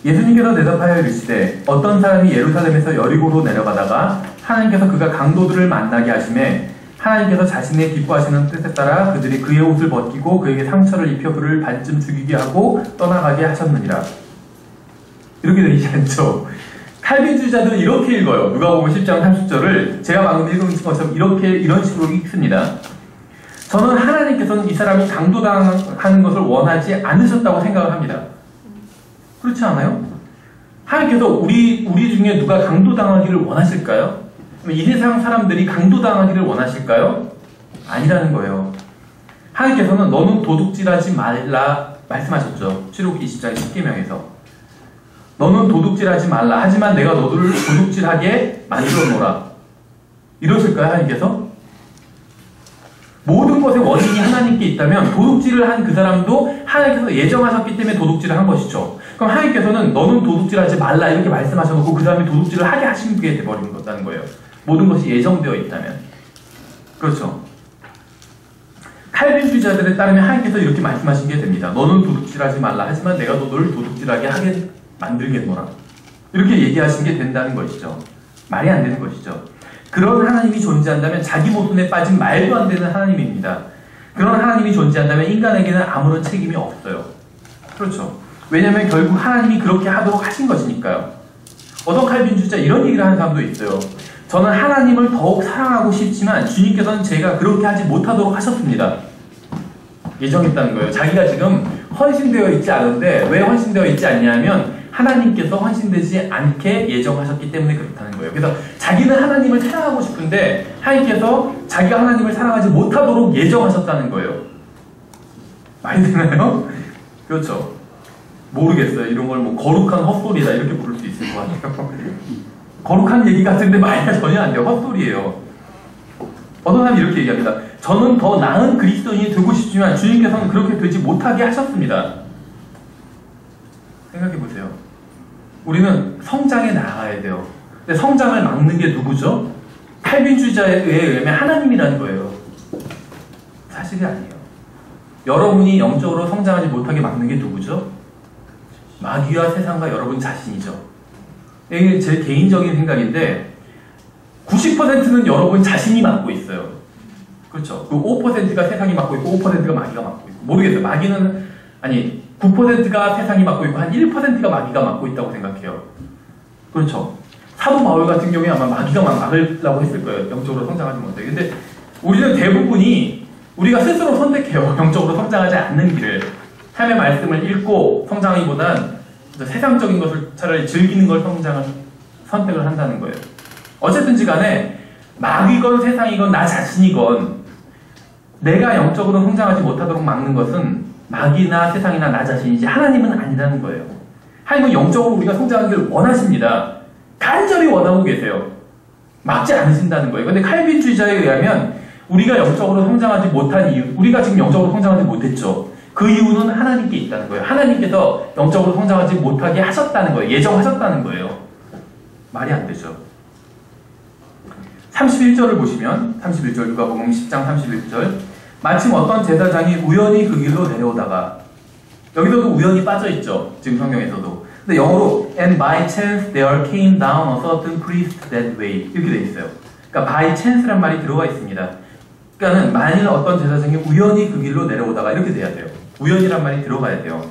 예수님께서 대답하여 이르시되 어떤 사람이 예루살렘에서 여리고로 내려가다가 하나님께서 그가 강도들을 만나게 하심에 하나님께서 자신의 기뻐하시는 뜻에 따라 그들이 그의 옷을 벗기고 그에게 상처를 입혀 그를 반쯤 죽이게 하고 떠나가게 하셨느니라. 이렇게 되지 않죠. 칼빈주의자들은 이렇게 읽어요. 누가복음 10장 30절을 제가 방금 읽은 것처럼 이런 식으로 읽습니다. 저는 하나님께서는 이 사람이 강도당하는 것을 원하지 않으셨다고 생각을 합니다. 그렇지 않아요? 하나님께서 우리 중에 누가 강도당하기를 원하실까요? 이 세상 사람들이 강도당하기를 원하실까요? 아니라는 거예요. 하나님께서는 너는 도둑질하지 말라 말씀하셨죠. 출애굽기 20장 10계명에서 너는 도둑질하지 말라. 하지만 내가 너를 도둑질하게 만들어 놓으라. 이러실까요? 하나님께서? 모든 것의 원인이 하나님께 있다면 도둑질을 한 그 사람도 하나님께서 예정하셨기 때문에 도둑질을 한 것이죠. 그럼 하나님께서는 너는 도둑질하지 말라 이렇게 말씀하셔놓고 그 사람이 도둑질을 하게 하신 게 돼버린 거다는 거예요. 모든 것이 예정되어 있다면. 그렇죠. 칼빈주의자들에 따르면 하나님께서 이렇게 말씀하신 게 됩니다. 너는 도둑질하지 말라. 하지만 내가 너를 도둑질하게 하게 만들겠노라. 이렇게 얘기하신 게 된다는 것이죠. 말이 안 되는 것이죠. 그런 하나님이 존재한다면 자기 모순에 빠진 말도 안 되는 하나님입니다. 그런 하나님이 존재한다면 인간에게는 아무런 책임이 없어요. 그렇죠. 왜냐하면 결국 하나님이 그렇게 하도록 하신 것이니까요. 어떤 칼빈주의자 이런 얘기를 하는 사람도 있어요. 저는 하나님을 더욱 사랑하고 싶지만 주님께서는 제가 그렇게 하지 못하도록 하셨습니다. 예정했다는 거예요. 자기가 지금 헌신되어 있지 않은데 왜 헌신되어 있지 않냐면 하나님께서 헌신되지 않게 예정하셨기 때문에 그렇다는 거예요. 그래서 자기는 하나님을 사랑하고 싶은데 하나님께서 자기가 하나님을 사랑하지 못하도록 예정하셨다는 거예요. 말이 되나요? 그렇죠. 모르겠어요. 이런 걸 뭐 거룩한 헛소리다 이렇게 부를 수 있을 것 같아요. 거룩한 얘기 같은데 말이 전혀 안 돼요. 헛소리예요. 어떤 사람이 이렇게 얘기합니다. 저는 더 나은 그리스도인이 되고 싶지만 주님께서는 그렇게 되지 못하게 하셨습니다. 생각해보세요. 우리는 성장에 나아가야 돼요. 근데 성장을 막는 게 누구죠? 칼빈주의자에 의하면 하나님이라는 거예요. 사실이 아니에요. 여러분이 영적으로 성장하지 못하게 막는 게 누구죠? 마귀와 세상과 여러분 자신이죠. 이게 제 개인적인 생각인데 90%는 여러분 자신이 맡고 있어요. 그렇죠. 그 5%가 세상이 맡고 있고 5%가 마귀가 맡고 있고 모르겠어요. 마귀는 아니 9%가 세상이 맡고 있고 한 1%가 마귀가 맡고 있다고 생각해요. 그렇죠. 사도 바울 같은 경우에 아마 마귀가 막으려고 했을 거예요. 영적으로 성장하지 못해. 근데 우리는 대부분이 우리가 스스로 선택해요. 영적으로 성장하지 않는 길을. 삶의 말씀을 읽고 성장하기보단 세상적인 것을 차라리 즐기는 걸 선택을 한다는 거예요. 어쨌든지 간에 마귀건 세상이건 나 자신이건 내가 영적으로 성장하지 못하도록 막는 것은 마귀나 세상이나 나 자신이지 하나님은 아니라는 거예요. 하나님은 영적으로 우리가 성장하기를 원하십니다. 간절히 원하고 계세요. 막지 않으신다는 거예요. 근데 칼빈주의자에 의하면 우리가 영적으로 성장하지 못한 이유, 우리가 지금 영적으로 성장하지 못했죠. 그 이유는 하나님께 있다는 거예요. 하나님께서 영적으로 성장하지 못하게 하셨다는 거예요. 예정하셨다는 거예요. 말이 안 되죠. 31절을 보시면 31절 누가복음 10장 31절 마침 어떤 제사장이 우연히 그 길로 내려오다가 여기서도 우연히 빠져있죠. 지금 성경에서도. 근데 영어로 and by chance there came down a certain priest that way 이렇게 돼 있어요. 그러니까 by chance란 말이 들어가 있습니다. 그러니까는 만일 어떤 제사장이 우연히 그 길로 내려오다가 이렇게 돼야 돼요. 우연이란 말이 들어가야 돼요.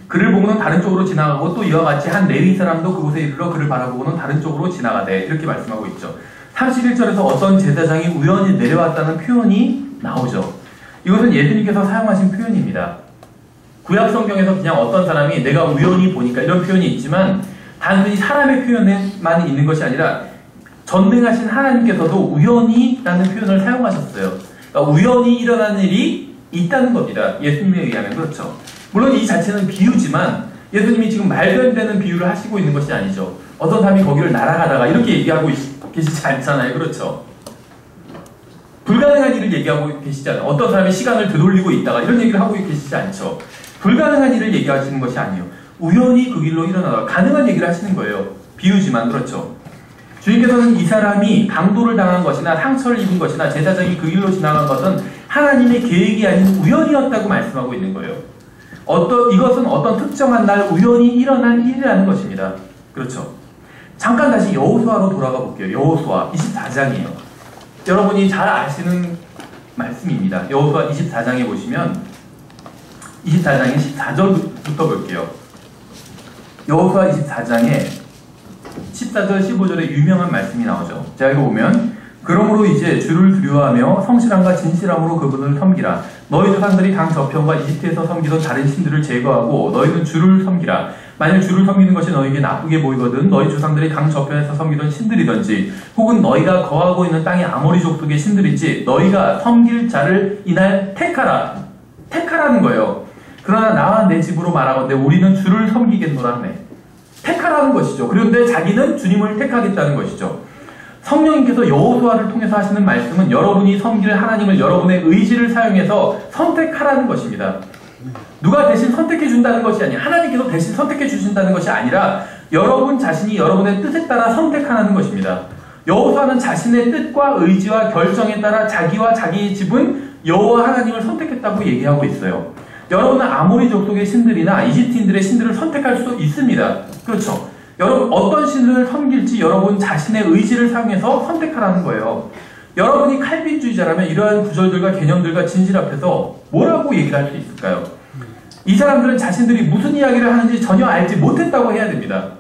그를 보고는 다른 쪽으로 지나가고 또 이와 같이 한 레위 사람도 그곳에 이르러 그를 바라보고는 다른 쪽으로 지나가되 이렇게 말씀하고 있죠. 31절에서 어떤 제사장이 우연히 내려왔다는 표현이 나오죠. 이것은 예수님께서 사용하신 표현입니다. 구약 성경에서 그냥 어떤 사람이 내가 우연히 보니까 이런 표현이 있지만 단순히 사람의 표현에만 있는 것이 아니라 전능하신 하나님께서도 우연히라는 표현을 사용하셨어요. 그러니까 우연히 일어나는 일이 있다는 겁니다. 예수님에 의하면. 그렇죠. 물론 이 자체는 비유지만 예수님이 지금 말도 안 되는 비유를 하시고 있는 것이 아니죠. 어떤 사람이 거기를 날아가다가 이렇게 얘기하고 계시지 않잖아요. 그렇죠. 불가능한 일을 얘기하고 계시지 않아요. 어떤 사람이 시간을 되돌리고 있다가 이런 얘기를 하고 계시지 않죠. 불가능한 일을 얘기하시는 것이 아니에요. 우연히 그 길로 일어나다가 가능한 얘기를 하시는 거예요. 비유지만. 그렇죠. 주님께서는 이 사람이 강도를 당한 것이나 상처를 입은 것이나 제사장이 그 길로 지나간 것은 하나님의 계획이 아닌 우연이었다고 말씀하고 있는 거예요. 이것은 어떤 특정한 날 우연히 일어난 일이라는 것입니다. 그렇죠. 잠깐 다시 여호수아로 돌아가 볼게요. 여호수아 24장이에요. 여러분이 잘 아시는 말씀입니다. 여호수아 24장에 보시면 24장의 14절부터 볼게요. 여호수아 24장에 14절 15절에 유명한 말씀이 나오죠. 자, 이거 보면 그러므로 이제 주를 두려워하며 성실함과 진실함으로 그분을 섬기라. 너희 조상들이 강 저편과 이집트에서 섬기던 다른 신들을 제거하고 너희는 주를 섬기라. 만일 주를 섬기는 것이 너희에게 나쁘게 보이거든 너희 조상들이 강 저편에서 섬기던 신들이든지 혹은 너희가 거하고 있는 땅의 아모리 족속의 신들이지 너희가 섬길 자를 이날 택하라. 택하라는 거예요. 그러나 나와 내 집으로 말하건대 우리는 주를 섬기겠노라 하네. 택하라는 것이죠. 그런데 자기는 주님을 택하겠다는 것이죠. 성령님께서 여호수아를 통해서 하시는 말씀은 여러분이 섬길 하나님을 여러분의 의지를 사용해서 선택하라는 것입니다. 누가 대신 선택해 준다는 것이 아니라 하나님께서 대신 선택해 주신다는 것이 아니라 여러분 자신이 여러분의 뜻에 따라 선택하라는 것입니다. 여호수아는 자신의 뜻과 의지와 결정에 따라 자기와 자기의 집은 여호와 하나님을 선택했다고 얘기하고 있어요. 여러분은 아모리 족속의 신들이나 이집트인들의 신들을 선택할 수 있습니다. 그렇죠. 여러분 어떤 신을 섬길지 여러분 자신의 의지를 사용해서 선택하라는 거예요. 여러분이 칼빈주의자라면 이러한 구절들과 개념들과 진실 앞에서 뭐라고 얘기를 할 수 있을까요? 이 사람들은 자신들이 무슨 이야기를 하는지 전혀 알지 못했다고 해야 됩니다.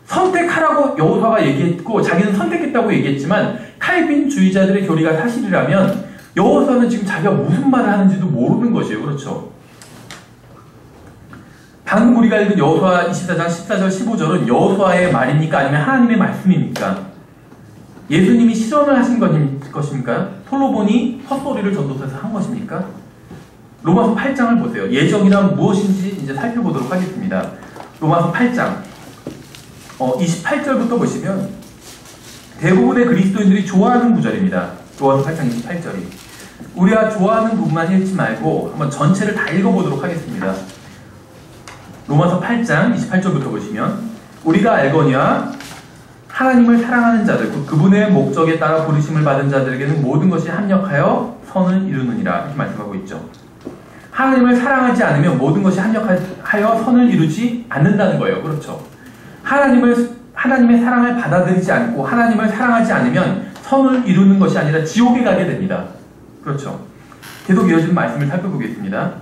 선택하라고 여호수아가 얘기했고 자기는 선택했다고 얘기했지만 칼빈주의자들의 교리가 사실이라면 여호수아는 지금 자기가 무슨 말을 하는지도 모르는 것이에요. 그렇죠? 방금 우리가 읽은 여호수아 24장 14절 15절은 여호수아의 말입니까? 아니면 하나님의 말씀입니까? 예수님이 실현을 하신 것입니까? 솔로몬이 헛소리를 전도서에서 한 것입니까? 로마서 8장을 보세요. 예정이란 무엇인지 이제 살펴보도록 하겠습니다. 로마서 8장 28절부터 보시면 대부분의 그리스도인들이 좋아하는 구절입니다. 로마서 8장 28절이 우리가 좋아하는 부분만 읽지 말고 한번 전체를 다 읽어보도록 하겠습니다. 로마서 8장 28절부터 보시면 우리가 알거니와 하나님을 사랑하는 자들 그분의 목적에 따라 부르심을 받은 자들에게는 모든 것이 합력하여 선을 이루느니라 이렇게 말씀하고 있죠. 하나님을 사랑하지 않으면 모든 것이 합력하여 선을 이루지 않는다는 거예요. 그렇죠. 하나님의 사랑을 받아들이지 않고 하나님을 사랑하지 않으면 선을 이루는 것이 아니라 지옥에 가게 됩니다. 그렇죠. 계속 이어지는 말씀을 살펴보겠습니다.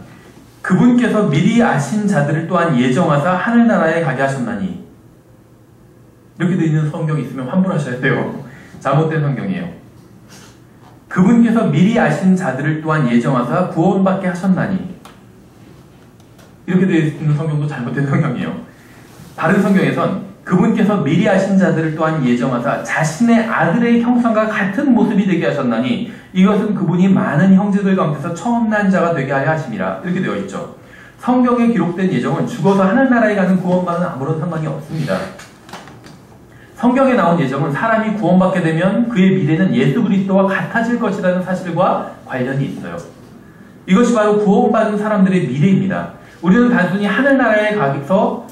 그분께서 미리 아신 자들을 또한 예정하사 하늘나라에 가게 하셨나니. 이렇게 되어 있는 성경이 있으면 환불하셔야 돼요. 잘못된 성경이에요. 그분께서 미리 아신 자들을 또한 예정하사 구원받게 하셨나니. 이렇게 되어 있는 성경도 잘못된 성경이에요. 다른 성경에선 그분께서 미리 아신 자들을 또한 예정하사 자신의 아들의 형상과 같은 모습이 되게 하셨나니 이것은 그분이 많은 형제들 가운데서 처음 난 자가 되게 하려 하심이라. 이렇게 되어 있죠. 성경에 기록된 예정은 죽어서 하늘나라에 가는 구원과는 아무런 상관이 없습니다. 성경에 나온 예정은 사람이 구원받게 되면 그의 미래는 예수 그리스도와 같아질 것이라는 사실과 관련이 있어요. 이것이 바로 구원받은 사람들의 미래입니다. 우리는 단순히 하늘나라에 가서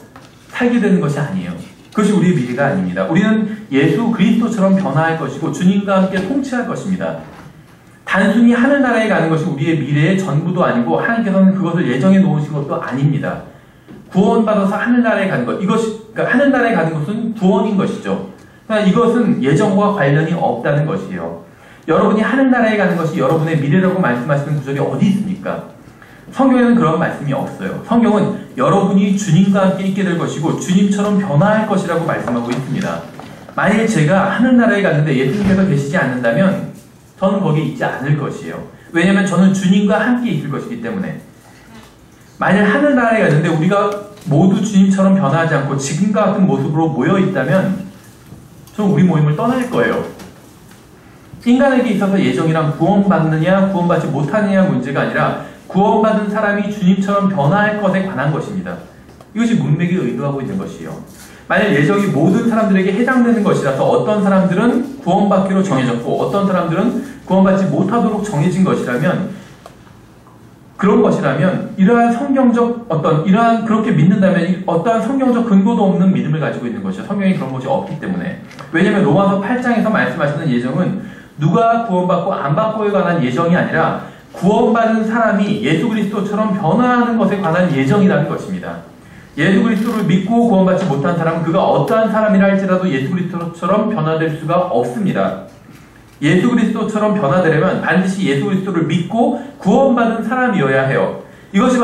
살게 되는 것이 아니에요. 그것이 우리의 미래가 아닙니다. 우리는 예수 그리스도처럼 변화할 것이고 주님과 함께 통치할 것입니다. 단순히 하늘나라에 가는 것이 우리의 미래의 전부도 아니고 하나님께서는 그것을 예정해 놓으신 것도 아닙니다. 구원받아서 하늘나라에 가는 것, 그러니까 하늘나라에 가는 것은 구원인 것이죠. 그러니까 이것은 예정과 관련이 없다는 것이에요. 여러분이 하늘나라에 가는 것이 여러분의 미래라고 말씀하시는 구절이 어디 있습니까? 성경에는 그런 말씀이 없어요. 성경은 여러분이 주님과 함께 있게 될 것이고 주님처럼 변화할 것이라고 말씀하고 있습니다. 만일 제가 하늘나라에 갔는데 예수님께서 계시지 않는다면 저는 거기 있지 않을 것이에요. 왜냐하면 저는 주님과 함께 있을 것이기 때문에. 만일 하늘나라에 갔는데 우리가 모두 주님처럼 변화하지 않고 지금과 같은 모습으로 모여있다면 저는 우리 모임을 떠날 거예요. 인간에게 있어서 예정이란 구원받느냐 구원받지 못하느냐 문제가 아니라 구원받은 사람이 주님처럼 변화할 것에 관한 것입니다. 이것이 문맥이 의도하고 있는 것이에요. 만약 예정이 모든 사람들에게 해당되는 것이라서 어떤 사람들은 구원받기로 정해졌고 어떤 사람들은 구원받지 못하도록 정해진 것이라면 그런 것이라면 이러한 성경적 이러한 그렇게 믿는다면 어떠한 성경적 근거도 없는 믿음을 가지고 있는 것이죠. 성경에 그런 것이 없기 때문에. 왜냐하면 로마서 8장에서 말씀하시는 예정은 누가 구원받고 안 받고에 관한 예정이 아니라 구원받은 사람이 예수 그리스도처럼 변화하는 것에 관한 예정이라는 것입니다. 예수 그리스도를 믿고 구원받지 못한 사람은 그가 어떠한 사람이라 할지라도 예수 그리스도처럼 변화될 수가 없습니다. 예수 그리스도처럼 변화되려면 반드시 예수 그리스도를 믿고 구원받은 사람이어야 해요. 이것이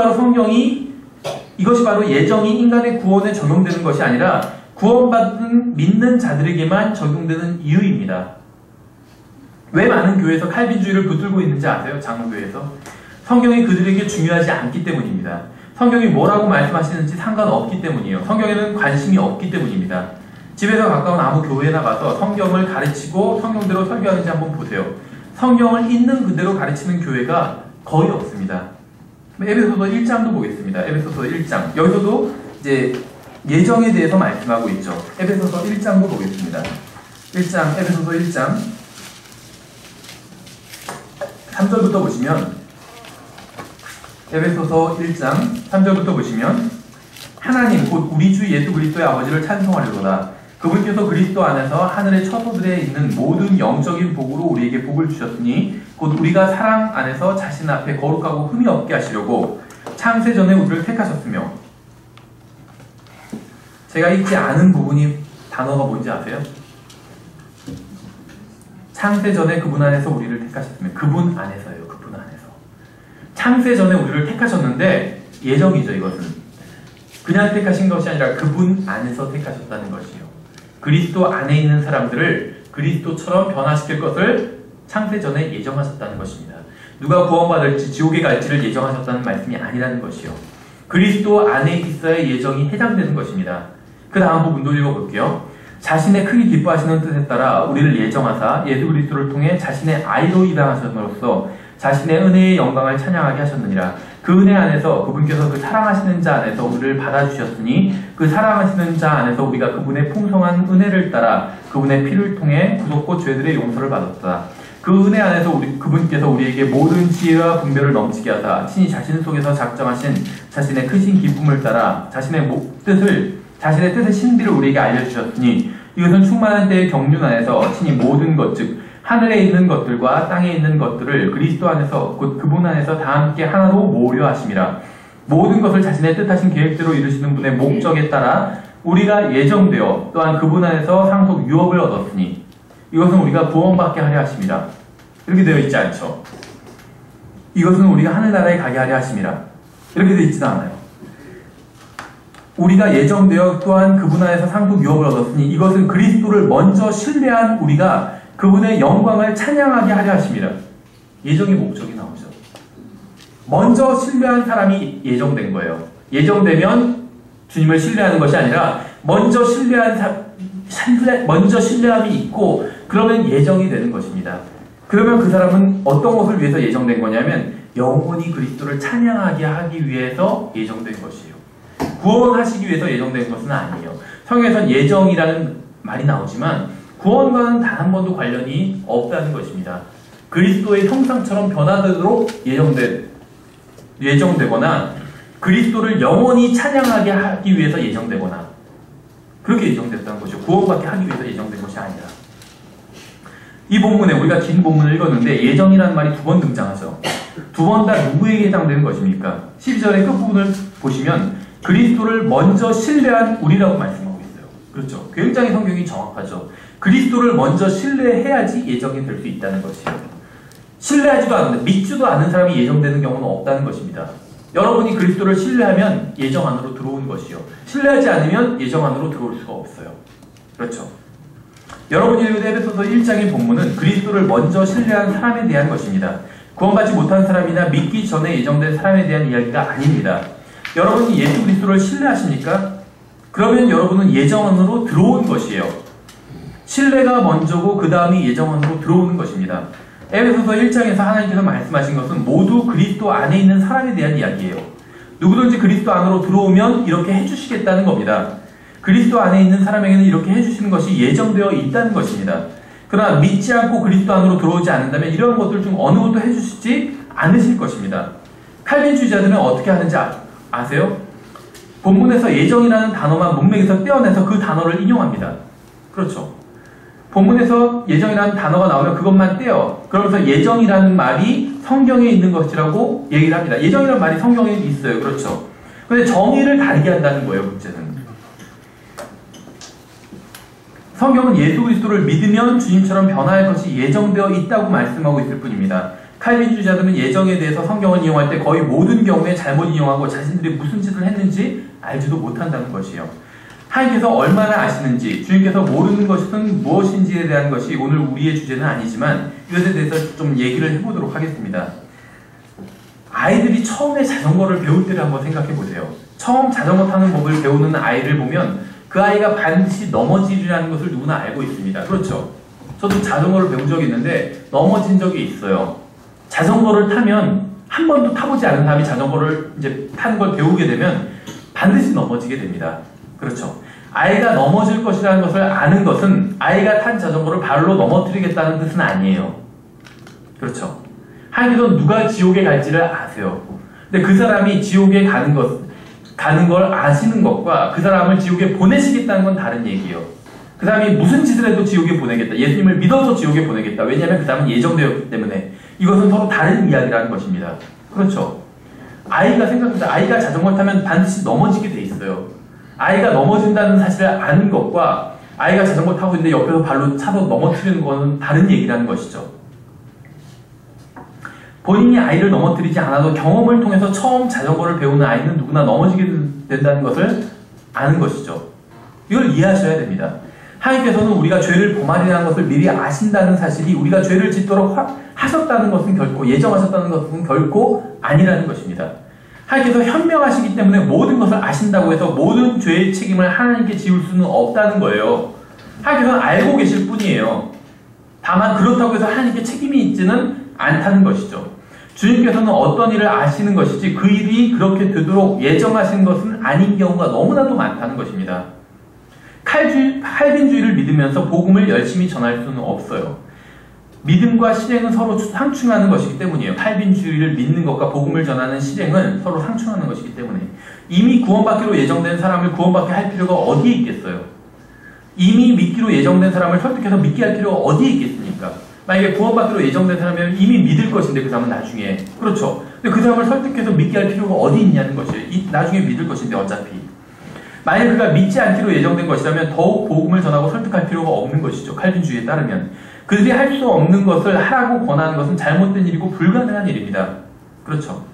바로 예정이 인간의 구원에 적용되는 것이 아니라 구원받은 믿는 자들에게만 적용되는 이유입니다. 왜 많은 교회에서 칼빈주의를 붙들고 있는지 아세요? 장로교회에서. 성경이 그들에게 중요하지 않기 때문입니다. 성경이 뭐라고 말씀하시는지 상관없기 때문이에요. 성경에는 관심이 없기 때문입니다. 집에서 가까운 아무 교회에 나가서 성경을 가르치고 성경대로 설교하는지 한번 보세요. 성경을 있는 그대로 가르치는 교회가 거의 없습니다. 에베소서 1장도 보겠습니다. 에베소서 1장. 여기서도 이제 예정에 대해서 말씀하고 있죠. 에베소서 1장도 보겠습니다. 에베소서 1장 3절부터 보시면 에베소서 1장 3절부터 보시면 하나님 곧 우리 주 예수 그리스도의 아버지를 찬송하려도다. 그분께서 그리스도 안에서 하늘의 처소들에 있는 모든 영적인 복으로 우리에게 복을 주셨으니 곧 우리가 사랑 안에서 자신 앞에 거룩하고 흠이 없게 하시려고 창세 전에 우리를 택하셨으며. 제가 읽지 않은 단어가 뭔지 아세요? 창세 전에 그분 안에서 우리를 택하셨으며. 그분 안에서예요. 그분 안에서. 창세 전에 우리를 택하셨는데 예정이죠. 이것은 그냥 택하신 것이 아니라 그분 안에서 택하셨다는 것이에요. 그리스도 안에 있는 사람들을 그리스도처럼 변화시킬 것을 창세 전에 예정하셨다는 것입니다. 누가 구원받을지 지옥에 갈지를 예정하셨다는 말씀이 아니라는 것이요. 그리스도 안에 있어야 예정이 해당되는 것입니다. 그 다음 부분도 읽어볼게요. 자신의 크게 기뻐하시는 뜻에 따라 우리를 예정하사 예수 그리스도를 통해 자신의 아이로 입양하심으로써 자신의 은혜의 영광을 찬양하게 하셨느니라. 그 은혜 안에서 그분께서 그 사랑하시는 자 안에서 우리를 받아주셨으니 그 사랑하시는 자 안에서 우리가 그분의 풍성한 은혜를 따라 그분의 피를 통해 구속고 죄들의 용서를 받았다. 그 은혜 안에서 그분께서 우리에게 모든 지혜와 분별을 넘치게 하사 친히 자신 속에서 작정하신 자신의 크신 기쁨을 따라 자신의 뜻의 신비를 우리에게 알려주셨으니 이것은 충만한 때의 경륜 안에서 친히 모든 것 즉 하늘에 있는 것들과 땅에 있는 것들을 그리스도 안에서 곧 그분 안에서 다 함께 하나로 모으려 하심이라. 모든 것을 자신의 뜻하신 계획대로 이루시는 분의 목적에 따라 우리가 예정되어 또한 그분 안에서 상속 유업을 얻었으니 이것은 우리가 구원받게 하려 하심이라. 이렇게 되어 있지 않죠. 이것은 우리가 하늘나라에 가게 하려 하심이라. 이렇게 되어 있지도 않아요. 우리가 예정되어 또한 그분 안에서 상속 유업을 얻었으니 이것은 그리스도를 먼저 신뢰한 우리가 그분의 영광을 찬양하게 하려 하심이라. 예정의 목적이 나오죠. 먼저 신뢰한 사람이 예정된 거예요. 예정되면 주님을 신뢰하는 것이 아니라 먼저 신뢰함이 있고 그러면 예정이 되는 것입니다. 그러면 그 사람은 어떤 것을 위해서 예정된 거냐면 영원히 그리스도를 찬양하게 하기 위해서 예정된 것이에요. 구원하시기 위해서 예정된 것은 아니에요. 성경에선 예정이라는 말이 나오지만 구원과는 단 한 번도 관련이 없다는 것입니다. 그리스도의 형상처럼 변화되도록 예정되거나 그리스도를 영원히 찬양하게 하기 위해서 예정되거나 그렇게 예정됐다는 것이죠. 구원받게 하기 위해서 예정된 것이 아니라. 이 본문에 우리가 긴 본문을 읽었는데 예정이라는 말이 두 번 등장하죠. 두 번 다 누구에게 해당되는 것입니까? 12절의 끝부분을 보시면 그리스도를 먼저 신뢰한 우리라고 말씀하고 있어요. 그렇죠. 굉장히 성경이 정확하죠. 그리스도를 먼저 신뢰해야지 예정이 될 수 있다는 것이에요. 신뢰하지도 않는데 믿지도 않는 사람이 예정되는 경우는 없다는 것입니다. 여러분이 그리스도를 신뢰하면 예정 안으로 들어온 것이요. 신뢰하지 않으면 예정 안으로 들어올 수가 없어요. 그렇죠. 여러분이 읽은 에베소서 1장의 본문은 그리스도를 먼저 신뢰한 사람에 대한 것입니다. 구원받지 못한 사람이나 믿기 전에 예정된 사람에 대한 이야기가 아닙니다. 여러분이 예수 그리스도를 신뢰하십니까? 그러면 여러분은 예정 안으로 들어온 것이에요. 신뢰가 먼저고 그 다음이 예정 안으로 들어오는 것입니다. 에베소서 1장에서 하나님께서 말씀하신 것은 모두 그리스도 안에 있는 사람에 대한 이야기예요. 누구든지 그리스도 안으로 들어오면 이렇게 해주시겠다는 겁니다. 그리스도 안에 있는 사람에게는 이렇게 해주시는 것이 예정되어 있다는 것입니다. 그러나 믿지 않고 그리스도 안으로 들어오지 않는다면 이런 것들 중 어느 것도 해주시지 않으실 것입니다. 칼빈주의자들은 어떻게 하는지 아세요? 본문에서 예정이라는 단어만 문맥에서 떼어내서 그 단어를 인용합니다. 그렇죠. 본문에서 예정이라는 단어가 나오면 그것만 떼어. 그러면서 예정이라는 말이 성경에 있는 것이라고 얘기를 합니다. 예정이라는 말이 성경에 있어요. 그렇죠. 근데 정의를 다르게 한다는 거예요. 문제는. 성경은 예수 그리스도를 믿으면 주님처럼 변화할 것이 예정되어 있다고 말씀하고 있을 뿐입니다. 칼빈주의자들은 예정에 대해서 성경을 이용할 때 거의 모든 경우에 잘못 이용하고 자신들이 무슨 짓을 했는지 알지도 못한다는 것이에요. 하나님께서 얼마나 아시는지, 주님께서 모르는 것은 무엇인지에 대한 것이 오늘 우리의 주제는 아니지만 이것에 대해서 좀 얘기를 해보도록 하겠습니다. 아이들이 처음에 자전거를 배울 때를 한번 생각해 보세요. 처음 자전거 타는 법을 배우는 아이를 보면 그 아이가 반드시 넘어지리라는 것을 누구나 알고 있습니다. 그렇죠? 저도 자전거를 배운 적이 있는데 넘어진 적이 있어요. 자전거를 타면 한 번도 타보지 않은 사람이 자전거를 이제 타는 걸 배우게 되면 반드시 넘어지게 됩니다. 그렇죠. 아이가 넘어질 것이라는 것을 아는 것은 아이가 탄 자전거를 발로 넘어뜨리겠다는 뜻은 아니에요. 그렇죠. 하나님께서는 누가 지옥에 갈지를 아세요. 근데 그 사람이 지옥에 가는 걸 아시는 것과 그 사람을 지옥에 보내시겠다는 건 다른 얘기예요. 그 사람이 무슨 짓을 해도 지옥에 보내겠다. 예수님을 믿어서 지옥에 보내겠다. 왜냐하면 그 사람은 예정되었기 때문에. 이것은 서로 다른 이야기라는 것입니다. 그렇죠. 아이가 생각합니다. 아이가 자전거 타면 반드시 넘어지게 돼 있어요. 아이가 넘어진다는 사실을 아는 것과 아이가 자전거 타고 있는데 옆에서 발로 차서 넘어뜨리는 것은 다른 얘기라는 것이죠. 본인이 아이를 넘어뜨리지 않아도 경험을 통해서 처음 자전거를 배우는 아이는 누구나 넘어지게 된다는 것을 아는 것이죠. 이걸 이해하셔야 됩니다. 하나님께서는 우리가 죄를 범하리라는 것을 미리 아신다는 사실이 우리가 죄를 짓도록 하셨다는 것은 결코, 예정하셨다는 것은 결코 아니라는 것입니다. 하나님께서 현명하시기 때문에 모든 것을 아신다고 해서 모든 죄의 책임을 하나님께 지울 수는 없다는 거예요. 하나님께서는 알고 계실 뿐이에요. 다만 그렇다고 해서 하나님께 책임이 있지는 않다는 것이죠. 주님께서는 어떤 일을 아시는 것이지 그 일이 그렇게 되도록 예정하신 것은 아닌 경우가 너무나도 많다는 것입니다. 칼빈주의를 믿으면서 복음을 열심히 전할 수는 없어요. 믿음과 실행은 서로 상충하는 것이기 때문이에요. 칼빈주의를 믿는 것과 복음을 전하는 실행은 서로 상충하는 것이기 때문에 이미 구원받기로 예정된 사람을 구원받게 할 필요가 어디에 있겠어요? 이미 믿기로 예정된 사람을 설득해서 믿게 할 필요가 어디에 있겠습니까? 만약에 구원받기로 예정된 사람이면 이미 믿을 것인데 그 사람은 나중에 그렇죠. 근데 그 사람을 설득해서 믿게 할 필요가 어디 있냐는 것이에요. 나중에 믿을 것인데 어차피 만약 그가 믿지 않기로 예정된 것이라면 더욱 복음을 전하고 설득할 필요가 없는 것이죠. 칼빈주의에 따르면 그들이 할 수 없는 것을 하라고 권하는 것은 잘못된 일이고 불가능한 일입니다. 그렇죠.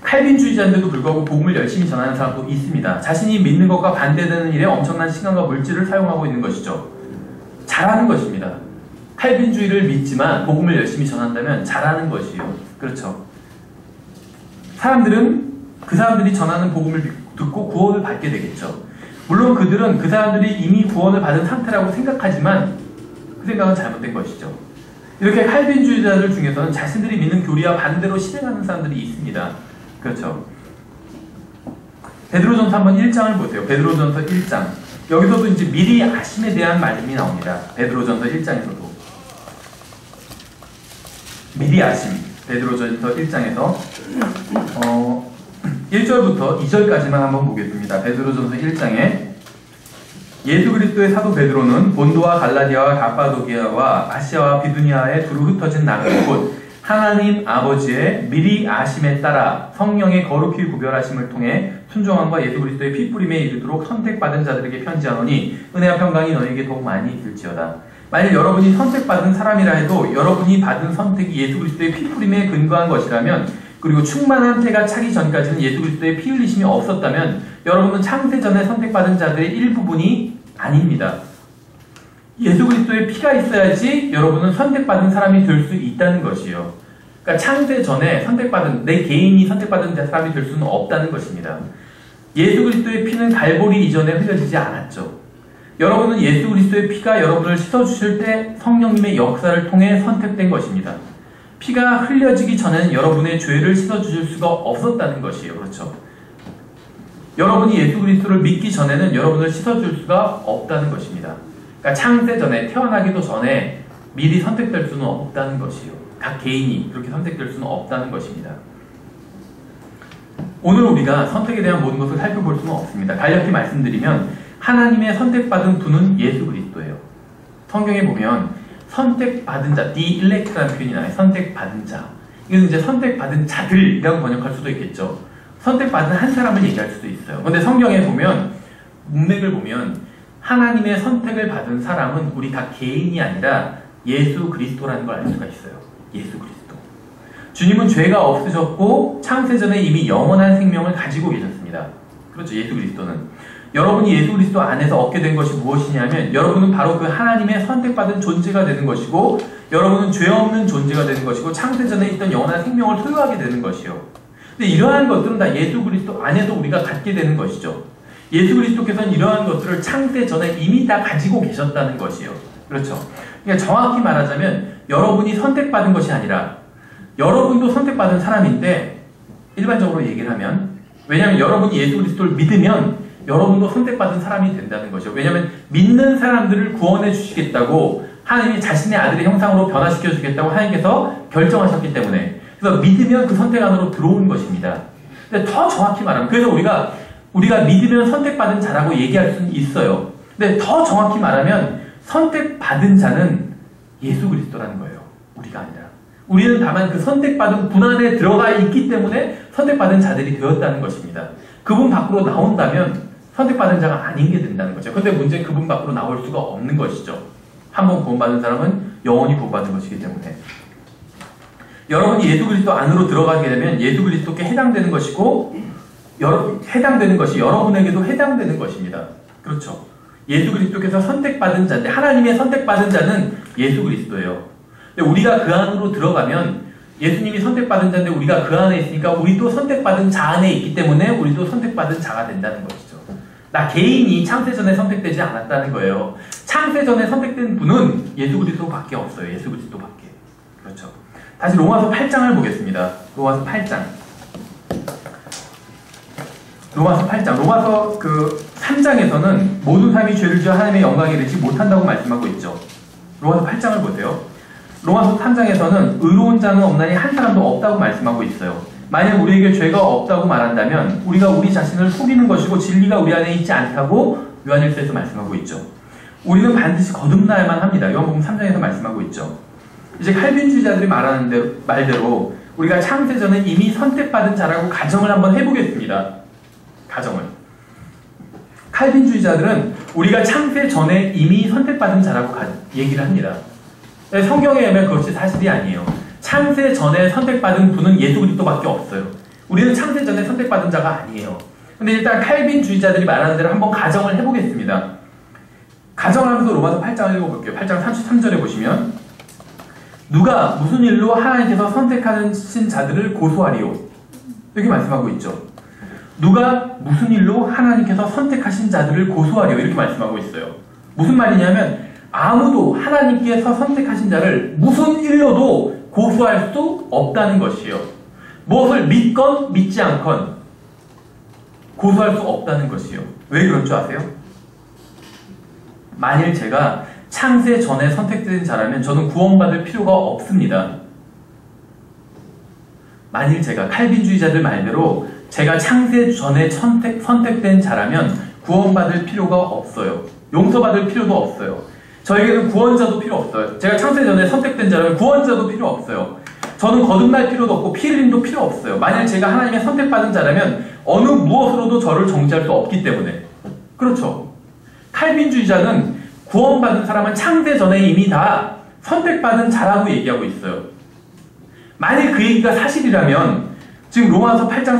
칼빈주의자인데도 불구하고 복음을 열심히 전하는 사람도 있습니다. 자신이 믿는 것과 반대되는 일에 엄청난 시간과 물질을 사용하고 있는 것이죠. 잘하는 것입니다. 칼빈주의를 믿지만 복음을 열심히 전한다면 잘하는 것이에요. 그렇죠. 그 사람들이 전하는 복음을 듣고 구원을 받게 되겠죠. 물론 그들은 그 사람들이 이미 구원을 받은 상태라고 생각하지만 그 생각은 잘못된 것이죠. 이렇게 칼빈주의자들 중에서는 자신들이 믿는 교리와 반대로 실행하는 사람들이 있습니다. 그렇죠. 베드로전서 한번 1장을 보세요. 베드로전서 1장. 여기서도 이제 미리 아심에 대한 말씀이 나옵니다. 베드로전서 1장에서도. 미리 아심. 베드로전서 1장에서 1절부터 2절까지만 한번 보겠습니다. 베드로전서 1장에 예수 그리스도의 사도 베드로는 본도와 갈라디아와 갑바도기아와 아시아와 비두니아에 두루 흩어진 나라의 곳 하나님 아버지의 미리 아심에 따라 성령의 거룩히 구별하심을 통해 순종함과 예수 그리스도의 피뿌림에 이르도록 선택받은 자들에게 편지하노니 은혜와 평강이 너희에게 더욱 많이 있을지어다. 만일 여러분이 선택받은 사람이라 해도 여러분이 받은 선택이 예수 그리스도의 피뿌림에 근거한 것이라면 그리고 충만한 때가 차기 전까지는 예수 그리스도의 피 흘리심이 없었다면 여러분은 창세 전에 선택받은 자들의 일부분이 아닙니다. 예수 그리스도의 피가 있어야지 여러분은 선택받은 사람이 될 수 있다는 것이에요. 그러니까 창세 전에 선택받은 내 개인이 선택받은 사람이 될 수는 없다는 것입니다. 예수 그리스도의 피는 갈보리 이전에 흘려지지 않았죠. 여러분은 예수 그리스도의 피가 여러분을 씻어주실 때 성령님의 역사를 통해 선택된 것입니다. 피가 흘려지기 전에는 여러분의 죄를 씻어주실 수가 없었다는 것이에요. 그렇죠? 여러분이 예수 그리스도를 믿기 전에는 여러분을 씻어줄 수가 없다는 것입니다. 그러니까 창세 전에 태어나기도 전에 미리 선택될 수는 없다는 것이에요. 각 개인이 그렇게 선택될 수는 없다는 것입니다. 오늘 우리가 선택에 대한 모든 것을 살펴볼 수는 없습니다. 간략히 말씀드리면 하나님의 선택받은 분은 예수 그리스도예요. 성경에 보면 선택받은 자, the elect라는 표현이 나와요. 선택받은 자. 이건 이제 선택받은 자들이라고 번역할 수도 있겠죠. 선택받은 한 사람을 얘기할 수도 있어요. 근데 성경에 보면 문맥을 보면 하나님의 선택을 받은 사람은 우리 각 개인이 아니라 예수 그리스도라는 걸 알 수가 있어요. 예수 그리스도. 주님은 죄가 없으셨고 창세전에 이미 영원한 생명을 가지고 계셨습니다. 그렇죠. 예수 그리스도는. 여러분이 예수 그리스도 안에서 얻게 된 것이 무엇이냐면 여러분은 바로 그 하나님의 선택받은 존재가 되는 것이고 여러분은 죄 없는 존재가 되는 것이고 창세전에 있던 영원한 생명을 소유하게 되는 것이요. 근데 이러한 것들은 다 예수 그리스도 안에서 우리가 갖게 되는 것이죠. 예수 그리스도께서는 이러한 것들을 창세전에 이미 다 가지고 계셨다는 것이요. 그렇죠. 그러니까 정확히 말하자면 여러분이 선택받은 것이 아니라 여러분도 선택받은 사람인데 일반적으로 얘기를 하면 왜냐하면 여러분이 예수 그리스도를 믿으면 여러분도 선택받은 사람이 된다는 것이죠. 왜냐하면 믿는 사람들을 구원해 주시겠다고 하나님이 자신의 아들의 형상으로 변화시켜 주겠다고 하나님께서 결정하셨기 때문에 그래서 믿으면 그 선택 안으로 들어오는 것입니다. 근데 더 정확히 말하면 그래서 우리가 믿으면 선택받은 자라고 얘기할 수는 있어요. 근데 더 정확히 말하면 선택받은 자는 예수 그리스도라는 거예요. 우리가 아니라. 우리는 다만 그 선택받은 분 안에 들어가 있기 때문에 선택받은 자들이 되었다는 것입니다. 그분 밖으로 나온다면 선택받은 자가 아닌 게 된다는 거죠. 근데 문제는 그분 밖으로 나올 수가 없는 것이죠. 한번 구원받은 사람은 영원히 구원받은 것이기 때문에. 여러분이 예수 그리스도 안으로 들어가게 되면 예수 그리스도께 해당되는 것이고 해당되는 것이 여러분에게도 해당되는 것입니다. 그렇죠. 예수 그리스도께서 선택받은 자인데 하나님의 선택받은 자는 예수 그리스도예요. 근데 우리가 그 안으로 들어가면 예수님이 선택받은 자인데 우리가 그 안에 있으니까 우리도 선택받은 자 안에 있기 때문에 우리도 선택받은 자가 된다는 것이죠. 나 개인이 창세전에 선택되지 않았다는 거예요. 창세전에 선택된 분은 예수 그리스도밖에 없어요. 예수 그리스도밖에. 그렇죠. 다시 로마서 8장을 보겠습니다. 로마서 8장. 로마서 그 3장에서는 모든 사람이 죄를 지어 하나님의 영광에 이르지 못한다고 말씀하고 있죠. 로마서 8장을 보세요. 로마서 3장에서는 의로운 자는 없나니 한 사람도 없다고 말씀하고 있어요. 만약 우리에게 죄가 없다고 말한다면 우리가 우리 자신을 속이는 것이고 진리가 우리 안에 있지 않다고 요한일서에서 말씀하고 있죠. 우리는 반드시 거듭나야만 합니다. 요한복음 3장에서 말씀하고 있죠. 이제 칼빈주의자들이 말하는 말대로 우리가 창세 전에 이미 선택받은 자라고 가정을 한번 해보겠습니다. 가정을. 칼빈주의자들은 우리가 창세 전에 이미 선택받은 자라고 얘기를 합니다. 성경에 의하면 그것이 사실이 아니에요. 창세 전에 선택받은 분은 예수 그리스도밖에 없어요. 우리는 창세 전에 선택받은 자가 아니에요. 근데 일단 칼빈주의자들이 말하는 대로 한번 가정을 해보겠습니다. 가정을 하면서 로마서 8장을 읽어볼게요. 8장 33절에 보시면 누가 무슨 일로 하나님께서 선택하신 자들을 고소하리요? 이렇게 말씀하고 있죠. 누가 무슨 일로 하나님께서 선택하신 자들을 고소하리요? 이렇게 말씀하고 있어요. 무슨 말이냐면 아무도 하나님께서 선택하신 자를 무슨 일로도 고소할 수 없다는 것이에요. 무엇을 믿건 믿지 않건 고소할 수 없다는 것이요. 왜 그런 줄 아세요? 만일 제가 창세 전에 선택된 자라면 저는 구원받을 필요가 없습니다. 만일 제가 칼빈주의자들 말대로 제가 창세 전에 선택된 자라면 구원받을 필요가 없어요. 용서받을 필요도 없어요. 저에게는 구원자도 필요 없어요. 제가 창세 전에 선택된 자라면 구원자도 필요 없어요. 저는 거듭날 필요도 없고 피 흘림도 필요 없어요. 만약 제가 하나님의 선택받은 자라면 어느 무엇으로도 저를 정죄할 수 없기 때문에. 그렇죠. 칼빈주의자는 구원받은 사람은 창세 전에 이미 다 선택받은 자라고 얘기하고 있어요. 만약 그 얘기가 사실이라면 지금 로마서 8장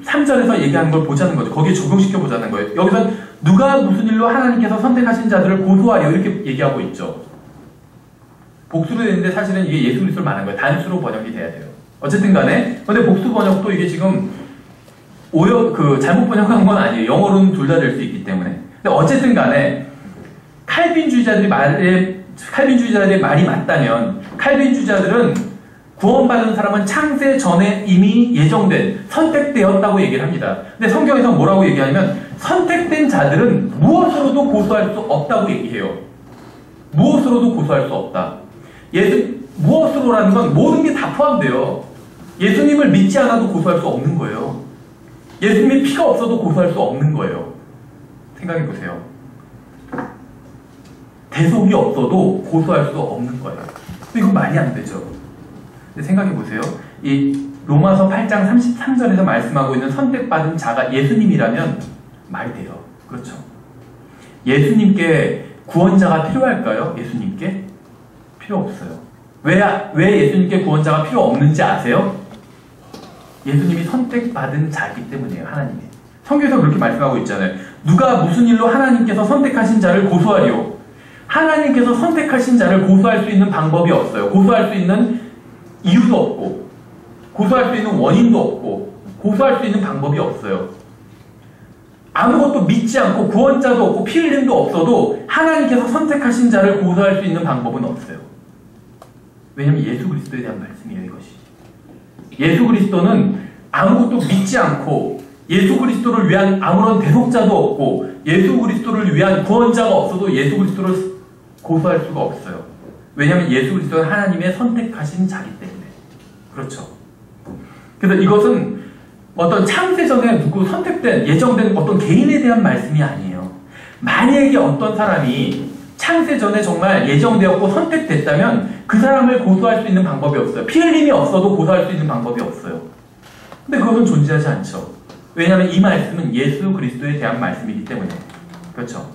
33절에서 얘기하는 걸 보자는 거죠. 거기에 적용시켜 보자는 거예요. 여기서 누가 무슨 일로 하나님께서 선택하신 자들을 고소하려 이렇게 얘기하고 있죠. 복수로 되는데 사실은 이게 예수 그리스도를 말하는 거예요. 단수로 번역이 돼야 돼요. 어쨌든 간에 근데 복수 번역도 이게 지금 잘못 번역한 건 아니에요. 영어로는 둘 다 될 수 있기 때문에. 근데 어쨌든 간에 칼빈주의자들의 말이 맞다면 칼빈주의자들은 구원받은 사람은 창세 전에 이미 예정된 선택되었다고 얘기를 합니다. 근데 성경에서 뭐라고 얘기하냐면 선택된 자들은 무엇으로도 고소할 수 없다고 얘기해요. 무엇으로도 고소할 수 없다. 무엇으로라는 건 모든 게 다 포함돼요. 예수님을 믿지 않아도 고소할 수 없는 거예요. 예수님의 피가 없어도 고소할 수 없는 거예요. 생각해 보세요. 대속이 없어도 고소할 수 없는 거예요. 근데 이건 말이 안 되죠. 근데 생각해 보세요. 이 로마서 8장 33절에서 말씀하고 있는 선택받은 자가 예수님이라면 말이 돼요. 그렇죠. 예수님께 구원자가 필요할까요? 예수님께? 필요 없어요. 왜 예수님께 구원자가 필요 없는지 아세요? 예수님이 선택받은 자이기 때문이에요. 하나님이. 성경에서 그렇게 말씀하고 있잖아요. 누가 무슨 일로 하나님께서 선택하신 자를 고소하리요? 하나님께서 선택하신 자를 고소할 수 있는 방법이 없어요. 고소할 수 있는 이유도 없고 고소할 수 있는 원인도 없고 고소할 수 있는 방법이 없어요. 아무것도 믿지 않고 구원자도 없고 피 흘림도 없어도 하나님께서 선택하신 자를 고소할 수 있는 방법은 없어요. 왜냐하면 예수 그리스도에 대한 말씀이에요. 이것이. 예수 그리스도는 아무것도 믿지 않고 예수 그리스도를 위한 아무런 대속자도 없고 예수 그리스도를 위한 구원자가 없어도 예수 그리스도를 고소할 수가 없어요. 왜냐하면 예수 그리스도는 하나님의 선택하신 자기 때문에. 그렇죠. 그래서 이것은 어떤 창세 전에 누구 선택된, 예정된 어떤 개인에 대한 말씀이 아니에요. 만약에 어떤 사람이 창세 전에 정말 예정되었고 선택됐다면 그 사람을 고소할 수 있는 방법이 없어요. 피 흘림이 없어도 고소할 수 있는 방법이 없어요. 근데 그것은 존재하지 않죠. 왜냐하면 이 말씀은 예수 그리스도에 대한 말씀이기 때문에. 그렇죠.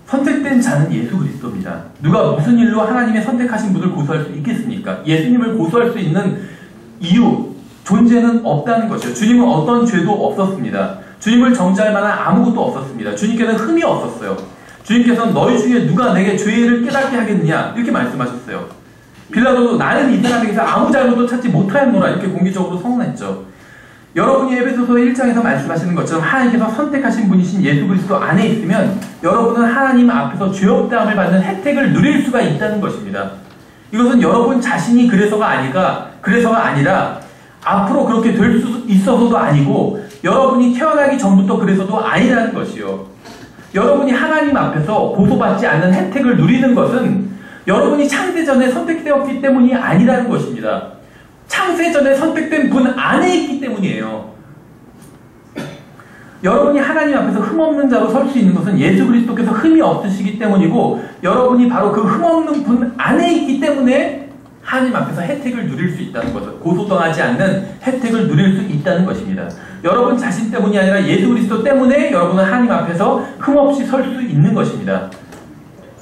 선택된 자는 예수 그리스도입니다. 누가 무슨 일로 하나님의 선택하신 분을 고소할 수 있겠습니까? 예수님을 고소할 수 있는 이유, 존재는 없다는 것이죠. 주님은 어떤 죄도 없었습니다. 주님을 정죄할 만한 아무것도 없었습니다. 주님께는 흠이 없었어요. 주님께서는 너희 중에 누가 내게 죄를 깨닫게 하겠느냐 이렇게 말씀하셨어요. 빌라도도 나는 이 사람에게서 아무 잘못도 찾지 못하였노라 이렇게 공개적으로 선언했죠. 여러분이 에베소서 1장에서 말씀하시는 것처럼 하나님께서 선택하신 분이신 예수 그리스도 안에 있으면 여러분은 하나님 앞에서 죄업다함을 받는 혜택을 누릴 수가 있다는 것입니다. 이것은 여러분 자신이 그래서가 아니라 앞으로 그렇게 될 수 있어서도 아니고 여러분이 태어나기 전부터 그래서도 아니라는 것이요. 여러분이 하나님 앞에서 고소받지 않는 혜택을 누리는 것은 여러분이 창세전에 선택되었기 때문이 아니라는 것입니다. 창세전에 선택된 분 안에 있기 때문이에요. 여러분이 하나님 앞에서 흠없는 자로 설 수 있는 것은 예수 그리스도께서 흠이 없으시기 때문이고 여러분이 바로 그 흠없는 분 안에 있기 때문에 하나님 앞에서 혜택을 누릴 수 있다는 것을, 고소당하지 않는 혜택을 누릴 수 있다는 것입니다. 여러분 자신 때문이 아니라 예수 그리스도 때문에 여러분은 하나님 앞에서 흠없이 설 수 있는 것입니다.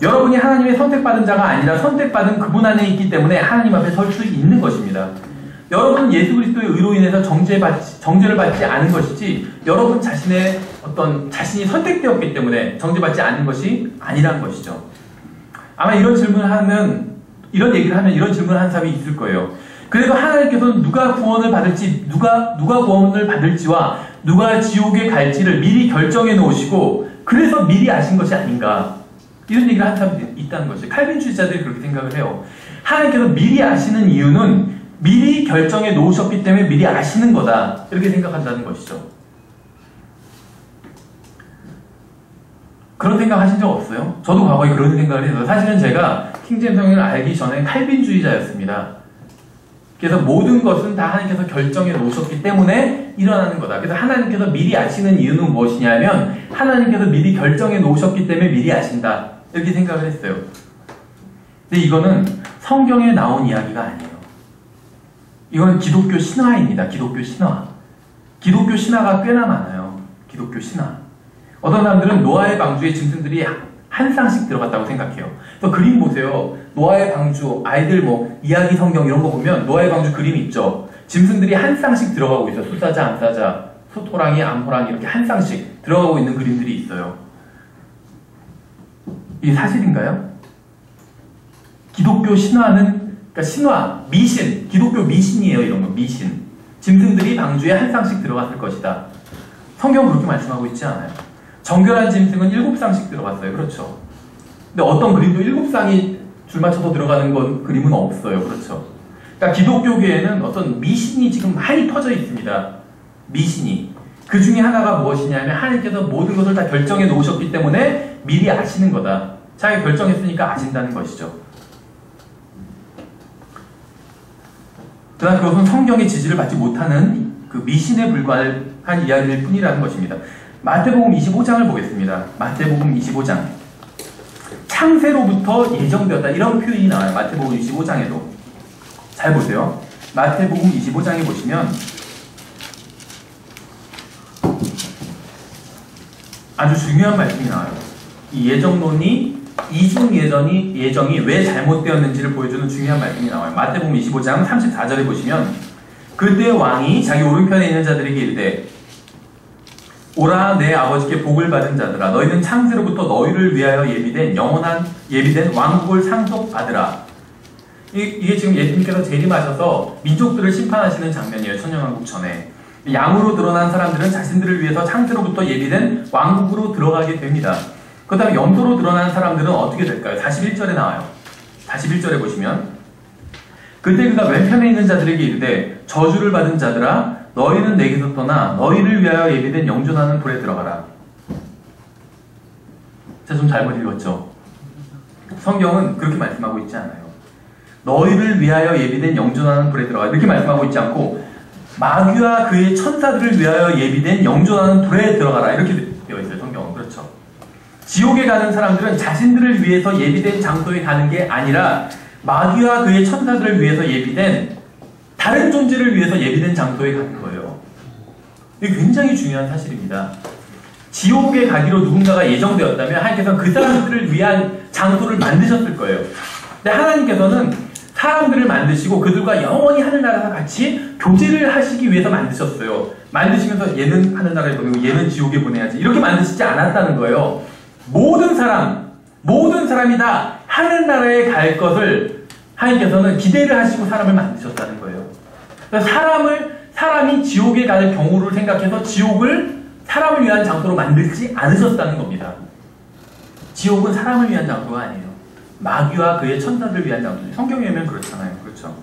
여러분이 하나님의 선택받은 자가 아니라 선택받은 그분 안에 있기 때문에 하나님 앞에 설 수 있는 것입니다. 여러분은 예수 그리스도의 의로 인해서 정죄를 받지 않은 것이지 여러분 자신의 자신이 선택되었기 때문에 정죄받지 않은 것이 아니란 것이죠. 아마 이런 얘기를 하면 이런 질문을 하는 사람이 있을 거예요. 그래도 하나님께서는 누가 구원을 받을지, 누가 구원을 받을지와 누가 지옥에 갈지를 미리 결정해 놓으시고 그래서 미리 아신 것이 아닌가, 이런 얘기를 하는 사람이 있다는 거죠. 칼빈주의자들이 그렇게 생각을 해요. 하나님께서 미리 아시는 이유는 미리 결정해 놓으셨기 때문에 미리 아시는 거다, 이렇게 생각한다는 것이죠. 그런 생각 하신 적 없어요? 저도 과거에 그런 생각을 해서, 사실은 제가 킹제임스 성경을 알기 전에 칼빈주의자였습니다. 그래서 모든 것은 다 하나님께서 결정해 놓으셨기 때문에 일어나는 거다. 그래서 하나님께서 미리 아시는 이유는 무엇이냐면 하나님께서 미리 결정해 놓으셨기 때문에 미리 아신다, 이렇게 생각을 했어요. 근데 이거는 성경에 나온 이야기가 아니에요. 이건 기독교 신화입니다. 기독교 신화. 기독교 신화가 꽤나 많아요. 기독교 신화. 어떤 사람들은 노아의 방주에 짐승들이 한 쌍씩 들어갔다고 생각해요. 그래서 그림 보세요. 노아의 방주, 아이들 이야기 성경 이런 거 보면 노아의 방주 그림 있죠. 짐승들이 한 쌍씩 들어가고 있어요. 수사자, 암사자, 소토랑이, 암호랑이 이렇게 한 쌍씩 들어가고 있는 그림들이 있어요. 이게 사실인가요? 기독교 신화는, 그러니까 신화, 미신, 기독교 미신이에요. 이런 거, 미신. 짐승들이 방주에 한 쌍씩 들어갔을 것이다. 성경은 그렇게 말씀하고 있지 않아요. 정결한 짐승은 7쌍씩 들어갔어요. 그렇죠. 근데 어떤 그림도 7쌍이 줄 맞춰서 들어가는 그림은 없어요. 그렇죠. 그러니까 기독교계에는 어떤 미신이 지금 많이 퍼져 있습니다. 미신이. 그 중에 하나가 무엇이냐면 하나님께서 모든 것을 다 결정해 놓으셨기 때문에 미리 아시는 거다. 자기가 결정했으니까 아신다는 것이죠. 그러나 그것은 성경의 지지를 받지 못하는 그 미신에 불과한 이야기일 뿐이라는 것입니다. 마태복음 25장을 보겠습니다. 마태복음 25장. 창세로부터 예정되었다, 이런 표현이 나와요. 마태복음 25장에도. 잘 보세요. 마태복음 25장에 보시면 아주 중요한 말씀이 나와요. 이 예정론이, 이중 예정이 왜 잘못되었는지를 보여주는 중요한 말씀이 나와요. 마태복음 25장 34절에 보시면 그때 왕이 자기 오른편에 있는 자들에게 이르되 오라 내 아버지께 복을 받은 자들아, 너희는 창세로부터 너희를 위하여 예비된 왕국을 상속받으라. 이게 지금 예수님께서 재림하셔서 민족들을 심판하시는 장면이에요. 천년왕국 전에. 양으로 드러난 사람들은 자신들을 위해서 창세로부터 예비된 왕국으로 들어가게 됩니다. 그 다음에 염소로 드러난 사람들은 어떻게 될까요? 41절에 나와요. 41절에 보시면 그때 그가 왼편에 있는 자들에게 이르되 저주를 받은 자들아, 너희는 내게서 떠나 너희를 위하여 예비된 영존하는 불에 들어가라. 제가 좀 잘못 읽었죠? 성경은 그렇게 말씀하고 있지 않아요. 너희를 위하여 예비된 영존하는 불에 들어가라, 이렇게 말씀하고 있지 않고 마귀와 그의 천사들을 위하여 예비된 영존하는 불에 들어가라, 이렇게 되어 있어요. 성경은. 그렇죠. 지옥에 가는 사람들은 자신들을 위해서 예비된 장소에 가는 게 아니라 마귀와 그의 천사들을 위해서 예비된, 다른 존재를 위해서 예비된 장소에 가는 거예요. 이게 굉장히 중요한 사실입니다. 지옥에 가기로 누군가가 예정되었다면 하나님께서는 그 사람들을 위한 장소를 만드셨을 거예요. 근데 하나님께서는 사람들을 만드시고 그들과 영원히 하늘나라에서 같이 교제를 하시기 위해서 만드셨어요. 만드시면서 얘는 하늘나라에 보내고 얘는 지옥에 보내야지, 이렇게 만드시지 않았다는 거예요. 모든 사람이 다 하늘나라에 갈 것을 하나님께서는 기대를 하시고 사람을 만드셨다는 거예요. 그래서 사람이 지옥에 갈 경우를 생각해서 지옥을 사람을 위한 장소로 만들지 않으셨다는 겁니다. 지옥은 사람을 위한 장소가 아니에요. 마귀와 그의 천사들을 위한 장소죠. 성경에 보면 그렇잖아요. 그렇죠?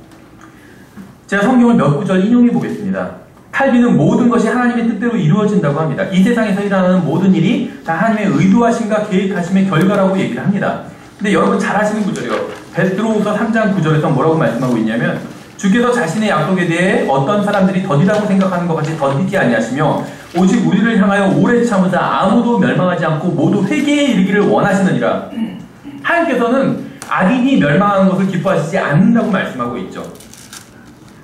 제가 성경을 몇 구절 인용해 보겠습니다. 칼빈은 모든 것이 하나님의 뜻대로 이루어진다고 합니다. 이 세상에서 일어나는 모든 일이 다 하나님의 의도하심과 계획하심의 결과라고 얘기를 합니다. 근데 여러분 잘 아시는 구절이요. 베드로후서 3장 9절에서 뭐라고 말씀하고 있냐면 주께서 자신의 약속에 대해 어떤 사람들이 더디다고 생각하는 것 같이 더디지 아니하시며 오직 우리를 향하여 오래 참으사 아무도 멸망하지 않고 모두 회개에 이르기를 원하시느니라. 하나님께서는 악인이 멸망하는 것을 기뻐하시지 않는다고 말씀하고 있죠.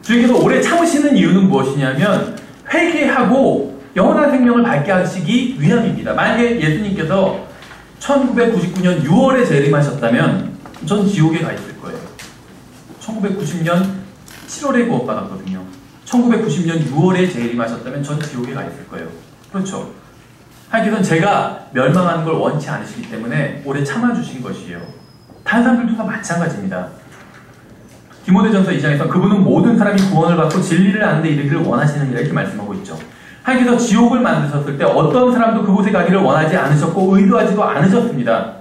주님께서 오래 참으시는 이유는 무엇이냐면 회개하고 영원한 생명을 받게 하시기 위함입니다. 만약에 예수님께서 1999년 6월에 재림하셨다면 전 지옥에 가 있을 거예요. 1990년 7월에 구원받았거든요. 1990년 6월에 재림하셨다면 전 지옥에 가 있을 거예요. 그렇죠. 하나님께서는 제가 멸망하는 걸 원치 않으시기 때문에 오래 참아주신 것이에요. 다른 사람들도 다 마찬가지입니다. 디모데전서 2장에서 그분은 모든 사람이 구원을 받고 진리를 아는 데 이르기를 원하시느니라 이렇게 말씀하고 있죠. 하나님께서 지옥을 만드셨을 때 어떤 사람도 그곳에 가기를 원하지 않으셨고 의도하지도 않으셨습니다.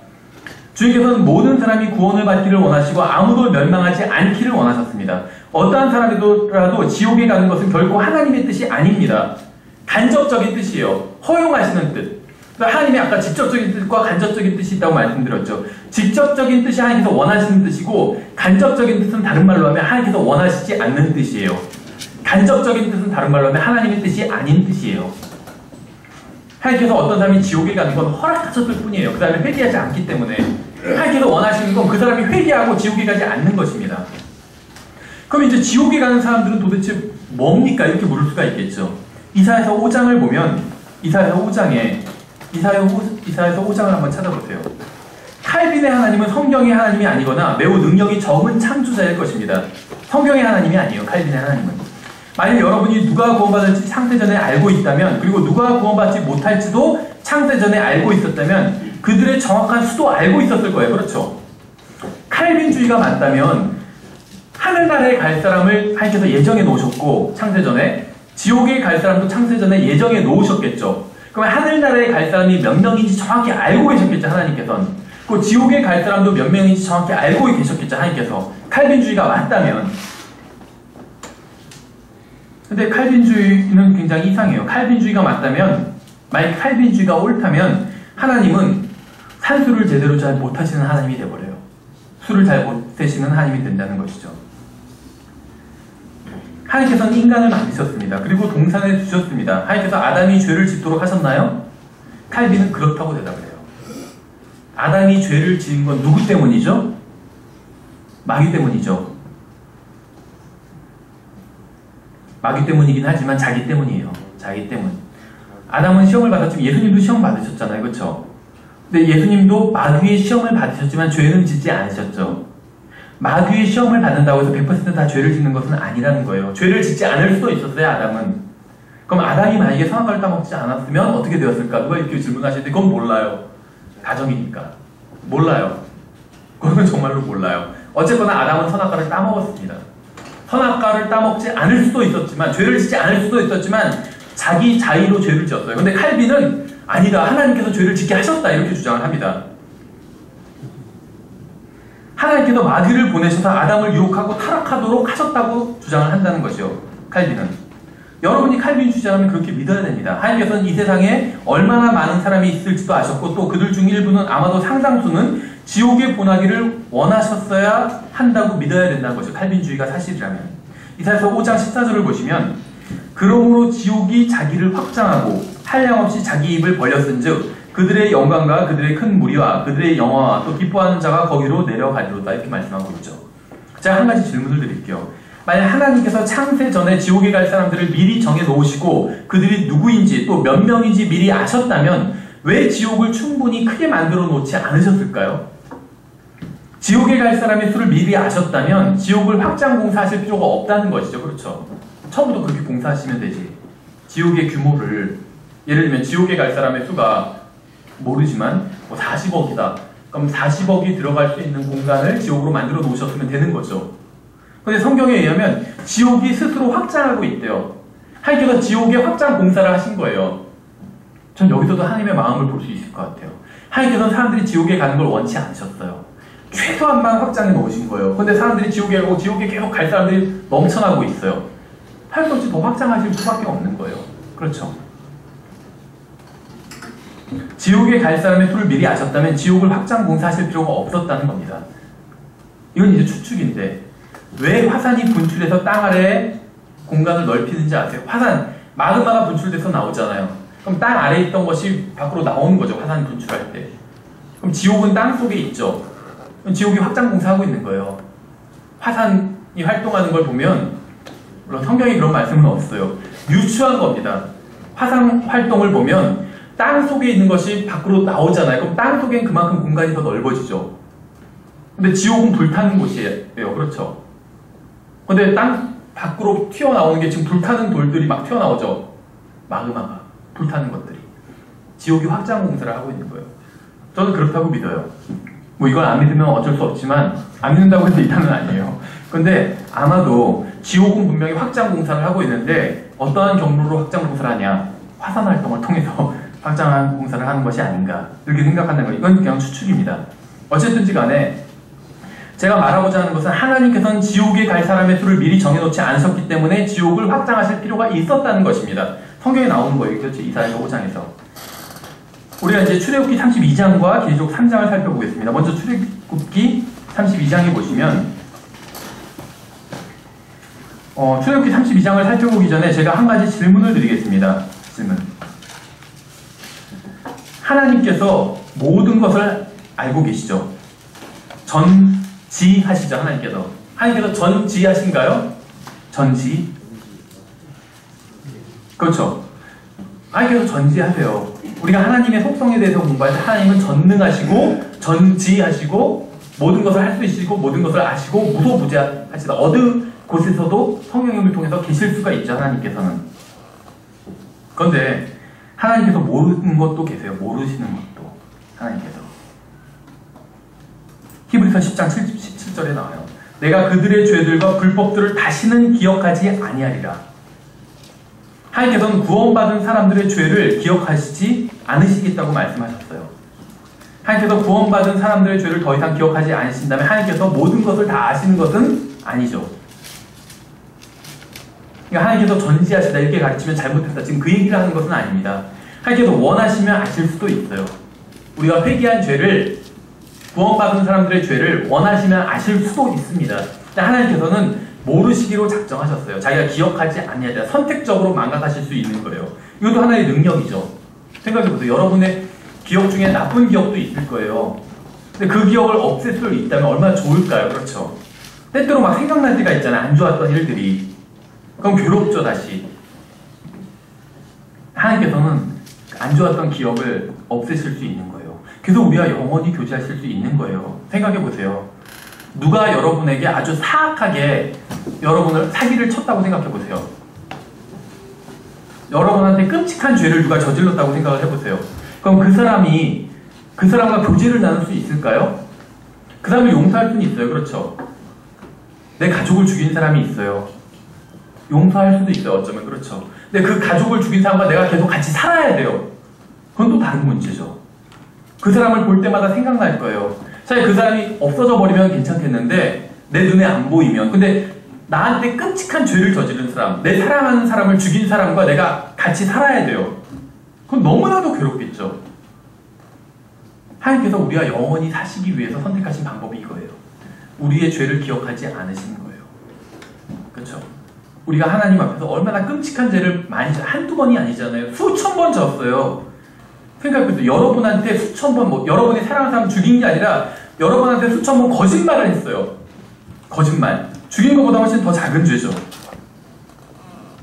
주님께서는 모든 사람이 구원을 받기를 원하시고 아무도 멸망하지 않기를 원하셨습니다. 어떠한 사람이라도 지옥에 가는 것은 결코 하나님의 뜻이 아닙니다. 간접적인 뜻이에요. 허용하시는 뜻. 하나님이 아까 직접적인 뜻과 간접적인 뜻이 있다고 말씀드렸죠. 직접적인 뜻이 하나님께서 원하시는 뜻이고 간접적인 뜻은 다른 말로 하면 하나님께서 원하시지 않는 뜻이에요. 간접적인 뜻은 다른 말로 하면 하나님의 뜻이 아닌 뜻이에요. 하나님께서 어떤 사람이 지옥에 가는 건 허락하셨을 뿐이에요. 그 다음에 회개하지 않기 때문에 하나님께서 원하시는 건 그 사람이 회개하고 지옥에 가지 않는 것입니다. 그럼 이제 지옥에 가는 사람들은 도대체 뭡니까? 이렇게 물을 수가 있겠죠. 이사야서 5장을 보면 이사야서 5장을 한번 찾아보세요. 칼빈의 하나님은 성경의 하나님이 아니거나 매우 능력이 적은 창조자일 것입니다. 성경의 하나님이 아니에요. 칼빈의 하나님은. 만약 여러분이 누가 구원받을지 창세전에 알고 있다면, 그리고 누가 구원받지 못할지도 창세전에 알고 있었다면 그들의 정확한 수도 알고 있었을 거예요. 그렇죠? 칼빈주의가 맞다면 하늘나라에 갈 사람을 하나님께서 예정해 놓으셨고 창세전에, 지옥에 갈 사람도 창세전에 예정해 놓으셨겠죠. 그러면 하늘나라에 갈 사람이 몇 명인지 정확히 알고 계셨겠죠. 하나님께서는. 그 지옥에 갈 사람도 몇 명인지 정확히 알고 계셨겠죠. 하나님께서. 칼빈주의가 맞다면. 근데 칼빈주의는 굉장히 이상해요. 칼빈주의가 맞다면, 만약 칼빈주의가 옳다면 하나님은 산수를 제대로 잘 못하시는 하나님이 되어버려요. 수를 잘 못하시는 하나님이 된다는 것이죠. 하나님께서는 인간을 만드셨습니다. 그리고 동산에 두셨습니다. 하나님께서 아담이 죄를 짓도록 하셨나요? 칼빈은 그렇다고 대답을 해요. 아담이 죄를 지은 건 누구 때문이죠? 마귀 때문이죠. 마귀 때문이긴 하지만 자기 때문이에요. 자기 때문. 아담은 시험을 받았지만 예수님도 시험 받으셨잖아요. 그렇죠? 근데 예수님도 마귀의 시험을 받으셨지만 죄는 짓지 않으셨죠. 마귀의 시험을 받는다고 해서 100% 다 죄를 짓는 것은 아니라는 거예요. 죄를 짓지 않을 수도 있었어요. 아담은. 그럼 아담이 만약에 선악과를 따먹지 않았으면 어떻게 되었을까? 누가 이렇게 질문하시는데 그건 몰라요. 가정이니까. 몰라요. 그건 정말로 몰라요. 어쨌거나 아담은 선악과를 따먹었습니다. 선악과를 따먹지 않을 수도 있었지만, 죄를 짓지 않을 수도 있었지만 자기 자의로 죄를 지었어요. 근데 칼빈은 아니다. 하나님께서 죄를 짓게 하셨다. 이렇게 주장을 합니다. 하나님께서 마귀를 보내셔서 아담을 유혹하고 타락하도록 하셨다고 주장을 한다는 것이요. 칼빈은. 여러분이 칼빈 주장하면 그렇게 믿어야 됩니다. 하나님께서는 이 세상에 얼마나 많은 사람이 있을지도 아셨고 또 그들 중 일부는 아마도 상당수는 지옥에 보내기를 원하셨어야 한다고 믿어야 된다는 것이죠. 칼빈주의가 사실이라면. 이사야서 5장 14절을 보시면 그러므로 지옥이 자기를 확장하고 한량없이 자기 입을 벌렸은즉 그들의 영광과 그들의 큰 무리와 그들의 영화와 또 기뻐하는 자가 거기로 내려가리로다. 이렇게 말씀하고 있죠. 제가 한 가지 질문을 드릴게요. 만약 하나님께서 창세 전에 지옥에 갈 사람들을 미리 정해놓으시고 그들이 누구인지 또 몇 명인지 미리 아셨다면 왜 지옥을 충분히 크게 만들어 놓지 않으셨을까요? 지옥에 갈 사람의 수를 미리 아셨다면 지옥을 확장 공사하실 필요가 없다는 것이죠. 그렇죠? 처음부터 그렇게 공사하시면 되지. 지옥의 규모를, 예를 들면 지옥에 갈 사람의 수가 모르지만 뭐 40억이다. 그럼 40억이 들어갈 수 있는 공간을 지옥으로 만들어 놓으셨으면 되는 거죠. 근데 성경에 의하면 지옥이 스스로 확장하고 있대요. 하나님께서 지옥의 확장 공사를 하신 거예요. 전 여기서도 하나님의 마음을 볼 수 있을 것 같아요. 하나님께서는 사람들이 지옥에 가는 걸 원치 않으셨어요. 최소한만 확장해 놓으신 거예요. 근데 사람들이 지옥에 가고 지옥에 계속 갈 사람들이 넘쳐나고 있어요. 할 수 없이 더 확장하실 수밖에 없는 거예요. 그렇죠? 지옥에 갈 사람의 수를 미리 아셨다면 지옥을 확장 공사하실 필요가 없었다는 겁니다. 이건 이제 추측인데 왜 화산이 분출해서 땅 아래에 공간을 넓히는지 아세요? 화산, 마그마가 분출돼서 나오잖아요. 그럼 땅 아래에 있던 것이 밖으로 나오는 거죠. 화산 분출할 때. 그럼 지옥은 땅 속에 있죠. 그럼 지옥이 확장 공사하고 있는 거예요. 화산이 활동하는 걸 보면, 물론 성경에 그런 말씀은 없어요. 유추한 겁니다. 화산 활동을 보면 땅 속에 있는 것이 밖으로 나오잖아요. 그럼 땅 속엔 그만큼 공간이 더 넓어지죠. 근데 지옥은 불타는 곳이에요. 그렇죠? 근데 땅 밖으로 튀어나오는 게 지금 불타는 돌들이 막 튀어나오죠. 마그마가. 불타는 것들이. 지옥이 확장 공사를 하고 있는 거예요. 저는 그렇다고 믿어요. 뭐 이걸 안 믿으면 어쩔 수 없지만 안 믿는다고 해서 이단은 아니에요. 근데 아마도 지옥은 분명히 확장 공사를 하고 있는데 어떠한 경로로 확장 공사를 하냐? 화산 활동을 통해서 확장 공사를 하는 것이 아닌가 이렇게 생각하는 거예요. 이건 그냥 추측입니다. 어쨌든지 간에 제가 말하고자 하는 것은 하나님께서는 지옥에 갈 사람의 수를 미리 정해놓지 않으셨기 때문에 지옥을 확장하실 필요가 있었다는 것입니다. 성경에 나오는 거예요. 그렇죠? 이사야 5장에서. 우리가 이제 출애굽기 32장과 계시록 3장을 살펴보겠습니다. 먼저 출애굽기 32장에 보시면 출애굽기 32장을 살펴보기 전에 제가 한 가지 질문을 드리겠습니다. 질문. 하나님께서 모든 것을 알고 계시죠? 전지하시죠, 하나님께서. 하나님께서 전지하신가요? 전지? 그렇죠. 하나님께서 전지하세요. 우리가 하나님의 속성에 대해서 공부할 때 하나님은 전능하시고 전지하시고 모든 것을 할 수 있으시고 모든 것을 아시고 무소부재하시다. 어느 곳에서도 성령님을 통해서 계실 수가 있죠, 하나님께서는. 그런데 하나님께서 모르는 것도 계세요. 모르시는 것도 하나님께서. 히브리서 10장 17절에 나와요. 내가 그들의 죄들과 불법들을 다시는 기억하지 아니하리라. 하나님께서는 구원받은 사람들의 죄를 기억하시지 않으시겠다고 말씀하셨어요. 하나님께서 구원받은 사람들의 죄를 더 이상 기억하지 않으신다면 하나님께서 모든 것을 다 아시는 것은 아니죠. 그러니까 하나님께서 전지하시다 이렇게 가르치면 잘못했다. 지금 그 얘기를 하는 것은 아닙니다. 하나님께서 원하시면 아실 수도 있어요. 우리가 회개한 죄를, 구원받은 사람들의 죄를 원하시면 아실 수도 있습니다. 근데 하나님께서는 모르시기로 작정하셨어요. 자기가 기억하지 아니하자 선택적으로 망각하실 수 있는 거예요. 이것도 하나의 능력이죠. 생각해보세요. 여러분의 기억 중에 나쁜 기억도 있을 거예요. 근데 그 기억을 없앨 수 있다면 얼마나 좋을까요? 그렇죠? 때때로 막 생각날 때가 있잖아요. 안 좋았던 일들이. 그럼 괴롭죠, 다시. 하나님께서는 안 좋았던 기억을 없애실 수 있는 거예요. 그래서 우리가 영원히 교제하실 수 있는 거예요. 생각해보세요. 누가 여러분에게 아주 사악하게 여러분을 사기를 쳤다고 생각해보세요. 여러분한테 끔찍한 죄를 누가 저질렀다고 생각을 해보세요. 그럼 그 사람과 교제를 나눌 수 있을까요? 그 사람을 용서할 수는 있어요. 그렇죠? 내 가족을 죽인 사람이 있어요. 용서할 수도 있어요. 어쩌면. 그렇죠? 근데 그 가족을 죽인 사람과 내가 계속 같이 살아야 돼요. 그건 또 다른 문제죠. 그 사람을 볼 때마다 생각날 거예요. 사실 그 사람이 없어져 버리면 괜찮겠는데 내 눈에 안 보이면, 근데 나한테 끔찍한 죄를 저지른 사람, 내 사랑하는 사람을 죽인 사람과 내가 같이 살아야 돼요. 그건 너무나도 괴롭겠죠. 하나님께서 우리가 영원히 사시기 위해서 선택하신 방법이 이거예요. 우리의 죄를 기억하지 않으시는 거예요. 그렇죠? 우리가 하나님 앞에서 얼마나 끔찍한 죄를 많이, 한두 번이 아니잖아요. 수천 번 졌어요. 생각해보세요. 여러분한테 수천 번, 여러분이 사랑하는 사람 죽인 게 아니라 여러분한테 수천 번 거짓말을 했어요. 거짓말. 죽인 것보다 훨씬 더 작은 죄죠.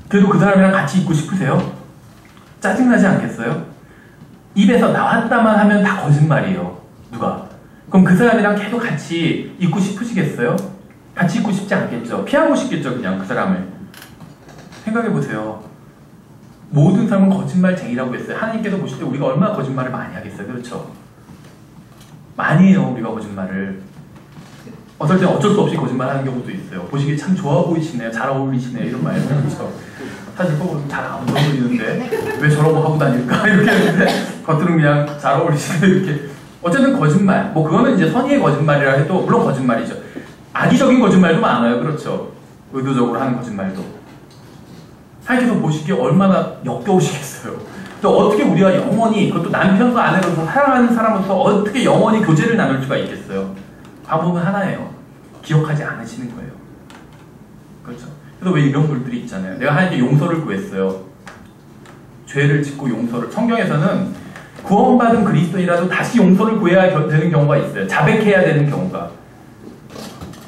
그래도 그 사람이랑 같이 있고 싶으세요? 짜증나지 않겠어요? 입에서 나왔다만 하면 다 거짓말이에요. 누가? 그럼 그 사람이랑 계속 같이 있고 싶으시겠어요? 같이 있고 싶지 않겠죠. 피하고 싶겠죠. 그냥 그 사람을. 생각해보세요. 모든 사람은 거짓말쟁이라고 했어요. 하나님께서 보실 때 우리가 얼마나 거짓말을 많이 하겠어요. 그렇죠? 많이 해요. 우리가 거짓말을. 어떨 땐 어쩔 수 없이 거짓말하는 경우도 있어요. 보시기에 참 좋아 보이시네요. 잘 어울리시네요. 이런 말. 그렇죠? 사실 보고 잘 안 어울리는데 왜 저러고 하고 다닐까? 이렇게 했는데 겉으로는 그냥 잘 어울리시네. 이렇게. 어쨌든 거짓말. 뭐 그거는 이제 선의의 거짓말이라 해도 물론 거짓말이죠. 악의적인 거짓말도 많아요. 그렇죠? 의도적으로 하는 거짓말도. 하나님께서 보시기에 얼마나 역겨우시겠어요. 또 어떻게 우리가 영원히, 그것도 남편과 아내로서 사랑하는 사람으로서 어떻게 영원히 교제를 나눌 수가 있겠어요. 방법은 하나예요. 기억하지 않으시는 거예요. 그렇죠? 그래서 왜 이런 분들이 있잖아요. 내가 하나님께 용서를 구했어요. 죄를 짓고 용서를, 성경에서는 구원받은 그리스도인이라도 다시 용서를 구해야 되는 경우가 있어요. 자백해야 되는 경우가.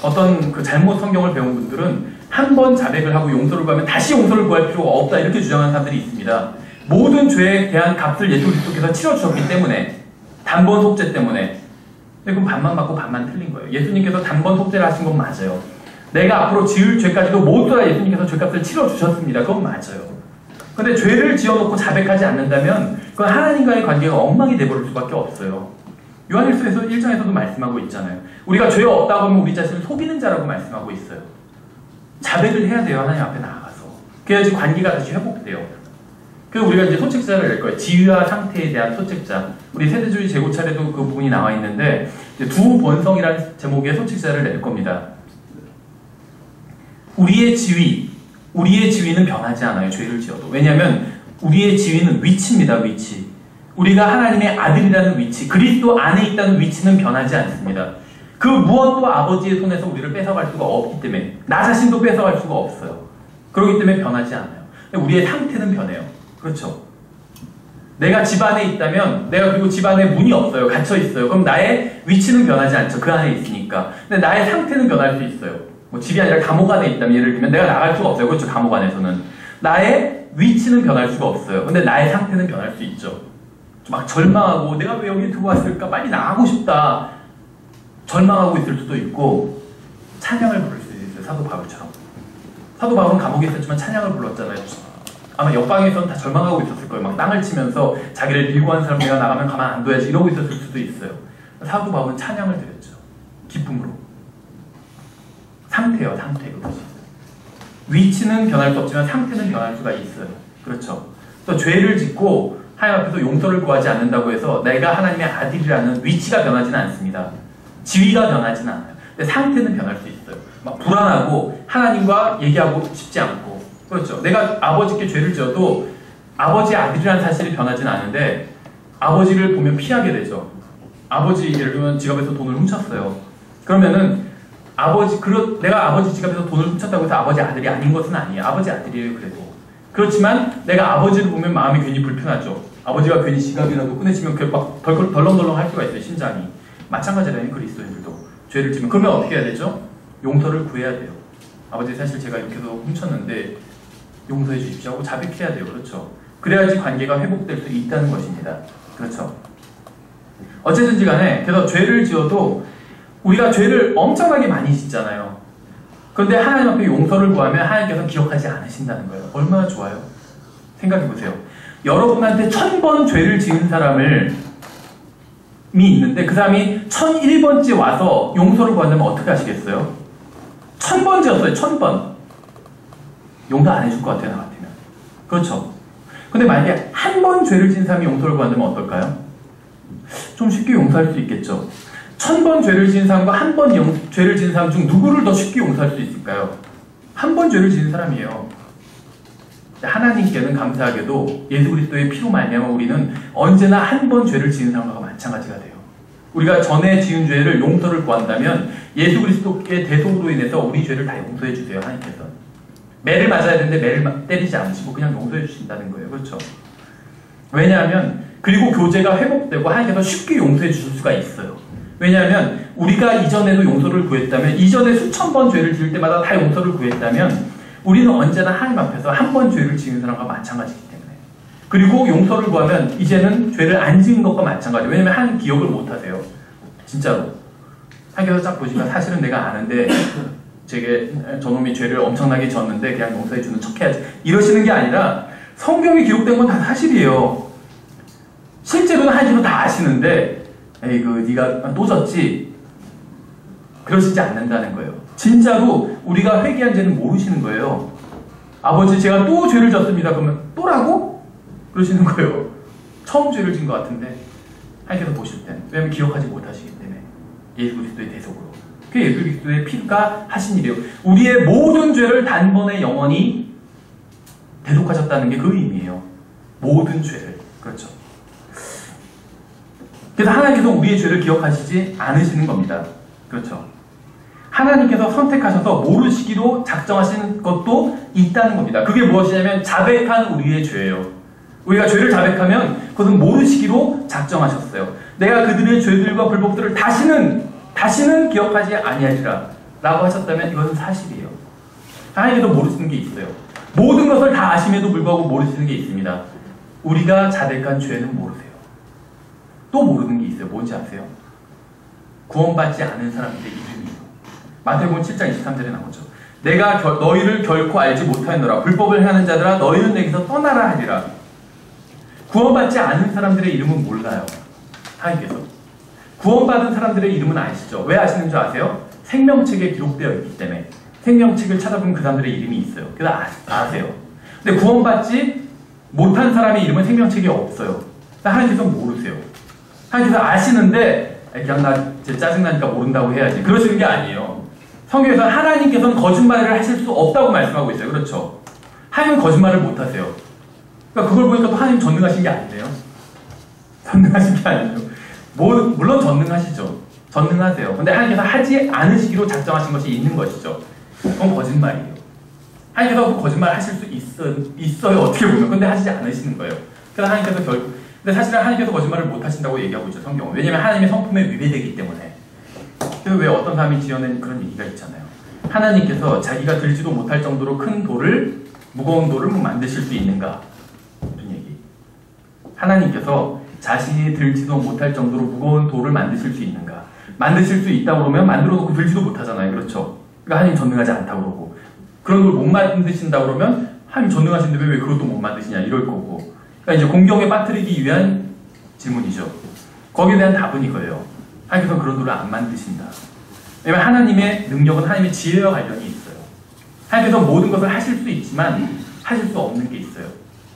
어떤 그 잘못 성경을 배운 분들은 한 번 자백을 하고 용서를 구하면 다시 용서를 구할 필요가 없다 이렇게 주장하는 사람들이 있습니다. 모든 죄에 대한 값을 예수 그리스도께서 치러주셨기 때문에, 단번 속죄 때문에. 근데 그럼 반만 맞고 반만 틀린 거예요. 예수님께서 단번 속죄를 하신 건 맞아요. 내가 앞으로 지을 죄까지도 모두 다 예수님께서 죄값을 치러주셨습니다. 그건 맞아요. 근데 죄를 지어놓고 자백하지 않는다면 그건 하나님과의 관계가 엉망이 돼버릴 수밖에 없어요. 요한일서에서 1장에서도 말씀하고 있잖아요. 우리가 죄 없다고 하면 우리 자신을 속이는 자라고 말씀하고 있어요. 자백을 해야 돼요. 하나님 앞에 나아가서. 그래야지 관계가 다시 회복돼요. 그래서 우리가 이제 소책자를 낼 거예요. 지위와 상태에 대한 소책자. 우리 세대주의 재고찰에도 그 부분이 나와 있는데, 두 본성이라는 제목의 소책자를 낼 겁니다. 우리의 지위는 변하지 않아요. 죄를 지어도. 왜냐하면 우리의 지위는 위치입니다. 위치. 우리가 하나님의 아들이라는 위치, 그리스도 안에 있다는 위치는 변하지 않습니다. 그 무엇도 아버지의 손에서 우리를 뺏어갈 수가 없기 때문에, 나 자신도 뺏어갈 수가 없어요. 그렇기 때문에 변하지 않아요. 우리의 상태는 변해요. 그렇죠? 내가 집 안에 있다면, 내가 그리고 집 안에 문이 없어요. 갇혀 있어요. 그럼 나의 위치는 변하지 않죠. 그 안에 있으니까. 근데 나의 상태는 변할 수 있어요. 뭐 집이 아니라 감옥 안에 있다면, 예를 들면 내가 나갈 수가 없어요. 그렇죠? 감옥 안에서는. 나의 위치는 변할 수가 없어요. 근데 나의 상태는 변할 수 있죠. 막 절망하고, 내가 왜 여기 들어왔을까? 빨리 나가고 싶다. 절망하고 있을 수도 있고, 찬양을 부를 수도 있어요. 사도 바울처럼. 사도 바울은 감옥에 있었지만 찬양을 불렀잖아요. 아마 옆방에서는 다 절망하고 있었을 거예요. 막 땅을 치면서 자기를 밀고 한 사람 내가 나가면 가만 안 둬야지 이러고 있었을 수도 있어요. 사도 바울은 찬양을 드렸죠. 기쁨으로. 상태요, 상태. 그것이. 위치는 변할 수 없지만 상태는 변할 수가 있어요. 그렇죠. 또 죄를 짓고 하나님 앞에서 용서를 구하지 않는다고 해서 내가 하나님의 아들이라는 위치가 변하지는 않습니다. 지위가 변하지는 않아요. 근데 상태는 변할 수 있어요. 막 불안하고 하나님과 얘기하고 싶지 않고. 그렇죠. 내가 아버지께 죄를 지어도 아버지의 아들이라는 사실이 변하지는 않은데 아버지를 보면 피하게 되죠. 아버지, 예를 들면 지갑에서 돈을 훔쳤어요. 그러면은 내가 아버지 지갑에서 돈을 훔쳤다고 해서 아버지 아들이 아닌 것은 아니에요. 아버지 아들이에요, 그래도. 그렇지만 내가 아버지를 보면 마음이 괜히 불편하죠. 아버지가 괜히 지갑이라도 꺼내시면 막 덜렁덜렁 할 수가 있어요, 심장이. 마찬가지라는 그리스도인들도 죄를 지면 그러면 어떻게 해야 되죠? 용서를 구해야 돼요. 아버지, 사실 제가 이렇게 해서 훔쳤는데 용서해 주십시오 하고 자백해야 돼요. 그렇죠? 그래야지 관계가 회복될 수 있다는 것입니다. 그렇죠? 어쨌든지 간에, 그래서 죄를 지어도 우리가 죄를 엄청나게 많이 짓잖아요. 그런데 하나님 앞에 용서를 구하면 하나님께서 기억하지 않으신다는 거예요. 얼마나 좋아요? 생각해보세요. 여러분한테 1000번 죄를 지은 사람이 있는데 그 사람이 1001번째 와서 용서를 구한다면 어떻게 하시겠어요? 1000번 지었어요. 1000번. 용서 안 해줄 것 같아요. 나 같으면. 그렇죠? 근데 만약에 한 번 죄를 지은 사람이 용서를 구한다면 어떨까요? 좀 쉽게 용서할 수 있겠죠. 1000번 죄를 지은 사람과 한 번 죄를 지은 사람 중 누구를 더 쉽게 용서할 수 있을까요? 한 번 죄를 지은 사람이에요. 하나님께는 감사하게도 예수 그리스도의 피로 말미암아 우리는 언제나 한 번 죄를 지은 사람과 마찬가지가 돼요. 우리가 전에 지은 죄를 용서를 구한다면 예수 그리스도의 대속으로 인해서 우리 죄를 다 용서해 주세요. 하나님께서. 매를 맞아야 되는데 매를 때리지 않으시고 그냥 용서해 주신다는 거예요. 그렇죠? 왜냐하면 그리고 교제가 회복되고 하나님께서 쉽게 용서해 주실 수가 있어요. 왜냐하면 우리가 이전에도 용서를 구했다면, 이전에 수천 번 죄를 지을 때마다 다 용서를 구했다면 우리는 언제나 하나님 앞에서 한 번 죄를 지은 사람과 마찬가지이기 때문에. 그리고 용서를 구하면 이제는 죄를 안 지은 것과 마찬가지예요. 왜냐하면 하나님 기억을 못 하세요. 진짜로. 하나님께서 딱 보시면 사실은 내가 아는데 저놈이 죄를 엄청나게 지었는데 그냥 용서해주는 척 해야지. 이러시는 게 아니라 성경에 기록된 건 다 사실이에요. 실제로는 하나님은 다 아시는데 에이 네가 또 졌지? 그러시지 않는다는 거예요. 진짜로 우리가 회개한 죄는 모르시는 거예요. 아버지, 제가 또 죄를 졌습니다. 그러면 또라고? 그러시는 거예요. 처음 죄를 진 것 같은데 하나님께서 보실 땐. 왜냐하면 기억하지 못하시기 때문에. 예수 그리스도의 대속으로. 그게 예수 그리스도의 피가 하신 일이에요. 우리의 모든 죄를 단번에 영원히 대속하셨다는 게 그 의미예요. 모든 죄를. 그렇죠. 그래서 하나님께서 우리의 죄를 기억하시지 않으시는 겁니다. 그렇죠. 하나님께서 선택하셔서 모르시기로 작정하신 것도 있다는 겁니다. 그게 무엇이냐면 자백한 우리의 죄예요. 우리가 죄를 자백하면 그것은 모르시기로 작정하셨어요. 내가 그들의 죄들과 불법들을 다시는 기억하지 아니하리라 라고 하셨다면 이것은 사실이에요. 하나님께서 모르시는 게 있어요. 모든 것을 다 아심에도 불구하고 모르시는 게 있습니다. 우리가 자백한 죄는 모르세요. 또 모르는 게 있어요. 뭔지 아세요? 구원받지 않은 사람들의 이름이에요. 마태복음 7장 23절에 나오죠. 내가 너희를 결코 알지 못하였노라. 불법을 행하는 자들아 너희는 내게서 떠나라 하리라. 구원받지 않은 사람들의 이름은 몰라요. 하나님께서. 구원받은 사람들의 이름은 아시죠? 왜 아시는 줄 아세요? 생명책에 기록되어 있기 때문에. 생명책을 찾아보면 그 사람들의 이름이 있어요. 그래서 아세요. 근데 구원받지 못한 사람의 이름은 생명책에 없어요. 하나님께서 모르세요. 하나님께서 아시는데 그냥 나 짜증나니까 모른다고 해야지. 그러시는 게 아니에요. 성경에서 하나님께서는 거짓말을 하실 수 없다고 말씀하고 있어요. 그렇죠? 하나님은 거짓말을 못하세요. 그러니까 그걸 보니까 또 하나님 전능하신 게 아니에요. 전능하신 게 아니에요. 물론 전능하시죠. 전능하세요. 근데 하나님께서 하지 않으시기로 작정하신 것이 있는 것이죠. 그건 거짓말이에요. 하나님께서 거짓말 하실 수 있어요. 어떻게 보면. 근데 하시지 않으시는 거예요. 그래서 하나님께서 근데 사실은 하나님께서 거짓말을 못 하신다고 얘기하고 있죠. 성경은. 왜냐면 하나님의 성품에 위배되기 때문에. 그래서 왜 어떤 사람이 지어낸 그런 얘기가 있잖아요. 하나님께서 자기가 들지도 못할 정도로 큰 돌을, 무거운 돌을 만드실 수 있는가? 이런 얘기. 하나님께서 자신이 들지도 못할 정도로 무거운 돌을 만드실 수 있는가? 만드실 수 있다고 그러면 만들어 놓고 들지도 못하잖아요. 그렇죠? 그러니까 하나님 전능하지 않다고 그러고. 그런 걸 못 만드신다고 그러면 하나님 전능하신데 왜 그것도 못 만드시냐 이럴 거고. 그러니까 이제 공경에 빠뜨리기 위한 질문이죠. 거기에 대한 답은 이거예요. 하나님께서 그런 돌을 안 만드신다. 왜냐면 하나님의 능력은 하나님의 지혜와 관련이 있어요. 하나님께서 모든 것을 하실 수 있지만 하실 수 없는 게 있어요.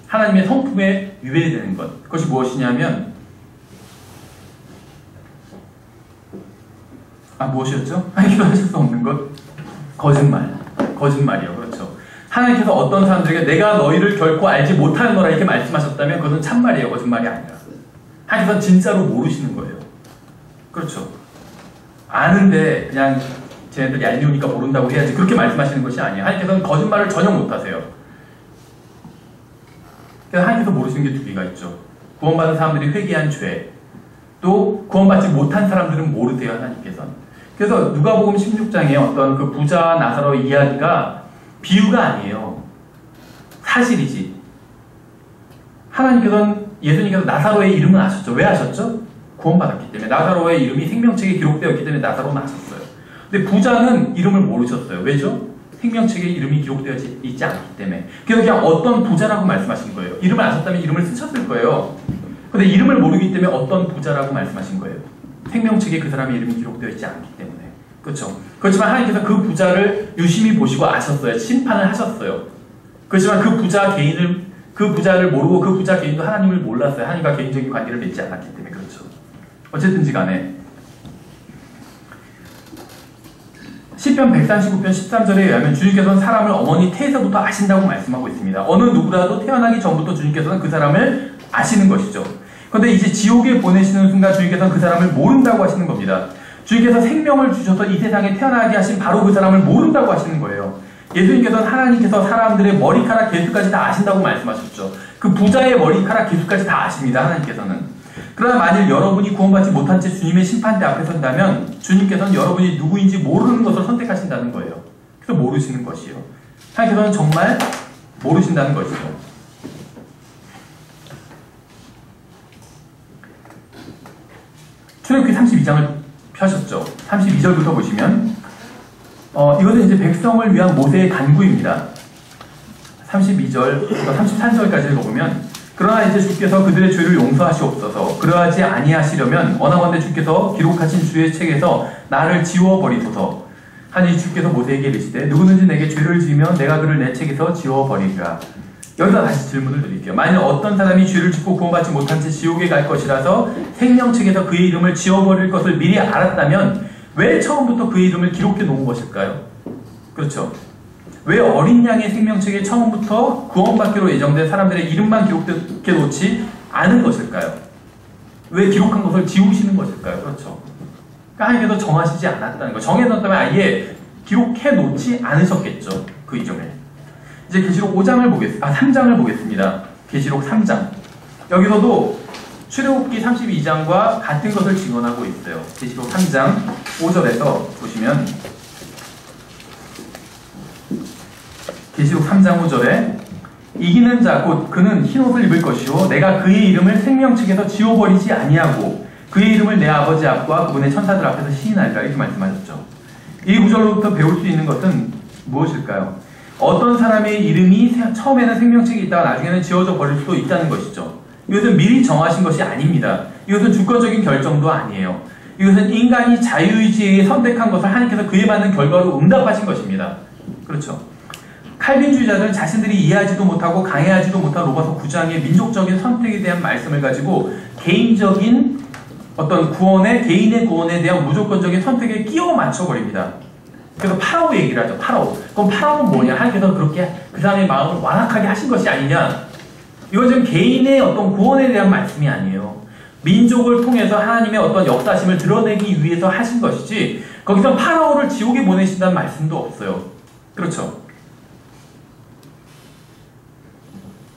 하나님의 성품에 위배되는 것. 그것이 무엇이냐면 무엇이었죠? 하나님께서 하실 수 없는 것? 거짓말이요. 그렇죠. 하나님께서 어떤 사람들에게 내가 너희를 결코 알지 못하노라 이렇게 말씀하셨다면 그것은 참말이에요. 거짓말이 아니라. 하나님께서는 진짜로 모르시는 거예요. 그렇죠. 아는데 그냥 쟤네들 얄미우니까 모른다고 해야지 그렇게 말씀하시는 것이 아니에요. 하나님께서는 거짓말을 전혀 못하세요. 그래서 하나님께서 모르시는 게 두 개가 있죠. 구원받은 사람들이 회개한 죄, 또 구원받지 못한 사람들은 모르세요. 하나님께서는. 그래서 누가복음 16장에 어떤 그 부자 나사로 이야기가 비유가 아니에요. 사실이지. 하나님께서는 예수님께서 나사로의 이름은 아셨죠. 왜 아셨죠? 구원받았기 때문에. 나사로의 이름이 생명책에 기록되었기 때문에 나사로는 아셨어요. 근데 부자는 이름을 모르셨어요. 왜죠? 생명책에 이름이 기록되어 있지 않기 때문에. 그래서 그냥 어떤 부자라고 말씀하신 거예요. 이름을 아셨다면 이름을 쓰셨을 거예요. 근데 이름을 모르기 때문에 어떤 부자라고 말씀하신 거예요. 생명책에 그 사람의 이름이 기록되어 있지 않기 때문에. 그렇죠. 그렇지만 하나님께서 그 부자를 유심히 보시고 아셨어요. 심판을 하셨어요. 그렇지만 그 부자를 모르고 그 부자 개인도 하나님을 몰랐어요. 하나님과 개인적인 관계를 맺지 않았기 때문에. 그렇죠. 어쨌든지 간에 시편 139편 13절에 의하면 주님께서는 사람을 어머니 태에서부터 아신다고 말씀하고 있습니다. 어느 누구라도 태어나기 전부터 주님께서는 그 사람을 아시는 것이죠. 그런데 이제 지옥에 보내시는 순간 주님께서는 그 사람을 모른다고 하시는 겁니다. 주님께서 생명을 주셔서 이 세상에 태어나게 하신 바로 그 사람을 모른다고 하시는 거예요. 예수님께서는 하나님께서 사람들의 머리카락 개수까지 다 아신다고 말씀하셨죠. 그 부자의 머리카락 개수까지 다 아십니다. 하나님께서는. 그러나 만일 여러분이 구원받지 못한 채 주님의 심판대 앞에 선다면 주님께서는 여러분이 누구인지 모르는 것을 선택하신다는 거예요. 그래서 모르시는 것이요. 하나님께서는 정말 모르신다는 것이죠. 출애굽기 32장을 펴셨죠. 32절부터 보시면 이것은 이제 백성을 위한 모세의 간구입니다. 32절부터 33절까지 읽어보면 그러나 이제 주께서 그들의 죄를 용서하시옵소서. 그러하지 아니하시려면 원하건대 주께서 기록하신 주의 책에서 나를 지워버리소서 하니 주께서 모세에게 이르시되 누구든지 내게 죄를 지으면 내가 그를 내 책에서 지워버리리라. 여기서 다시 질문을 드릴게요. 만일 어떤 사람이 죄를 짓고 구원받지 못한 채 지옥에 갈 것이라서 생명책에서 그의 이름을 지워버릴 것을 미리 알았다면 왜 처음부터 그의 이름을 기록해 놓은 것일까요? 그렇죠. 왜 어린 양의 생명책에 처음부터 구원받기로 예정된 사람들의 이름만 기록해 놓지 않은 것일까요? 왜 기록한 것을 지우시는 것일까요? 그렇죠. 그러니까 하나님께서 정하시지 않았다는 거. 정해놓았다면 아예 기록해 놓지 않으셨겠죠. 그 이름을. 이제 계시록 3장을 보겠습니다. 계시록 3장. 여기서도 출애굽기 32장과 같은 것을 증언하고 있어요. 계시록 3장 5절에서 보시면 계시록 3장 5절에 이기는 자 곧 그는 흰옷을 입을 것이요 내가 그의 이름을 생명책에서 지워버리지 아니하고 그의 이름을 내 아버지 앞과 그분의 천사들 앞에서 시인하리라 이렇게 말씀하셨죠. 이 구절로부터 배울 수 있는 것은 무엇일까요? 어떤 사람의 이름이 처음에는 생명책에 있다가 나중에는 지워져 버릴 수도 있다는 것이죠. 이것은 미리 정하신 것이 아닙니다. 이것은 주권적인 결정도 아니에요. 이것은 인간이 자유의지에 선택한 것을 하나님께서 그에 맞는 결과로 응답하신 것입니다. 그렇죠. 칼빈주의자들은 자신들이 이해하지도 못하고 강해하지도 못한 로마서 9장의 민족적인 선택에 대한 말씀을 가지고 개인적인 어떤 구원에, 개인의 구원에 대한 무조건적인 선택에 끼워 맞춰버립니다. 그래서 파라오 얘기를 하죠. 파라오. 그럼 파라오는 뭐냐? 하나님께서 그렇게 그 사람의 마음을 완악하게 하신 것이 아니냐? 이건 지금 개인의 어떤 구원에 대한 말씀이 아니에요. 민족을 통해서 하나님의 어떤 역사심을 드러내기 위해서 하신 것이지 거기서 파라오를 지옥에 보내신다는 말씀도 없어요. 그렇죠.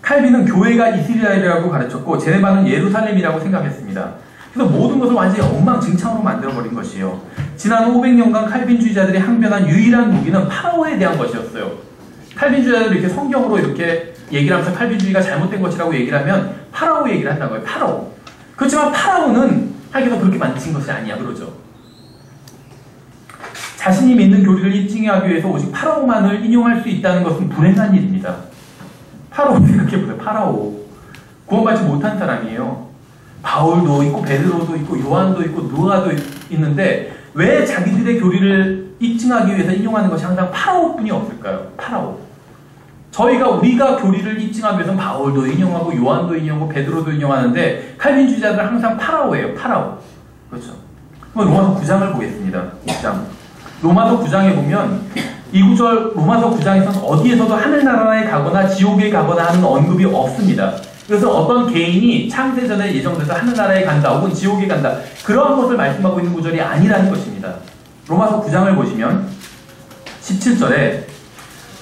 칼빈은 교회가 이스라엘이라고 가르쳤고 제네바는 예루살렘이라고 생각했습니다. 그래서 모든 것을 완전히 엉망진창으로 만들어버린 것이에요. 지난 500년간 칼빈주의자들이 항변한 유일한 무기는 파라오에 대한 것이었어요. 칼빈주의자들이 이렇게 성경으로 이렇게 얘기를 하면서 칼빈주의가 잘못된 것이라고 얘기를 하면 파라오 얘기를 한다고요. 파라오. 그렇지만 파라오는 하나님께서 그렇게 만드신 것이 아니야. 그러죠. 자신이 믿는 교리를 입증하기 위해서 오직 파라오만을 인용할 수 있다는 것은 불행한 일입니다. 파라오 생각해보세요. 파라오. 구원받지 못한 사람이에요. 바울도 있고 베드로도 있고 요한도 있고 누가도 있는데 왜 자기들의 교리를 입증하기 위해서 인용하는 것이 항상 파라오뿐이 없을까요? 파라오. 우리가 교리를 입증하기 위해서는 바울도 인용하고 요한도 인용하고 베드로도 인용하는데 칼빈주의자들은 항상 파라오예요. 파라오. 그렇죠. 그럼 로마서 9장을 보겠습니다. 9장. 로마서 9장에 보면 이 구절 로마서 9장에서는 어디에서도 하늘나라에 가거나 지옥에 가거나 하는 언급이 없습니다. 그래서 어떤 개인이 창세전에 예정돼서 하늘나라에 간다 혹은 지옥에 간다 그러한 것을 말씀하고 있는 구절이 아니라는 것입니다. 로마서 9장을 보시면 17절에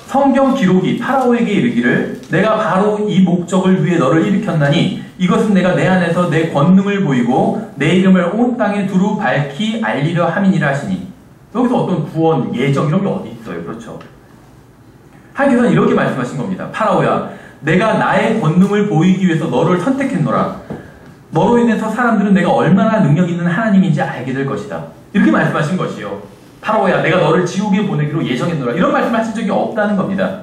성경 기록이 파라오에게 이르기를 내가 바로 이 목적을 위해 너를 일으켰나니 이것은 내가 내 안에서 내 권능을 보이고 내 이름을 온 땅에 두루 밝히 알리려 함이니라 하시니 여기서 어떤 구원, 예정 이런 게 어디 있어요. 그렇죠. 하나님께서는 이렇게 말씀하신 겁니다. 파라오야 내가 나의 권능을 보이기 위해서 너를 선택했노라. 너로 인해서 사람들은 내가 얼마나 능력 있는 하나님인지 알게 될 것이다. 이렇게 말씀하신 것이요. 파라오야 내가 너를 지옥에 보내기로 예정했노라. 이런 말씀을 하신 적이 없다는 겁니다.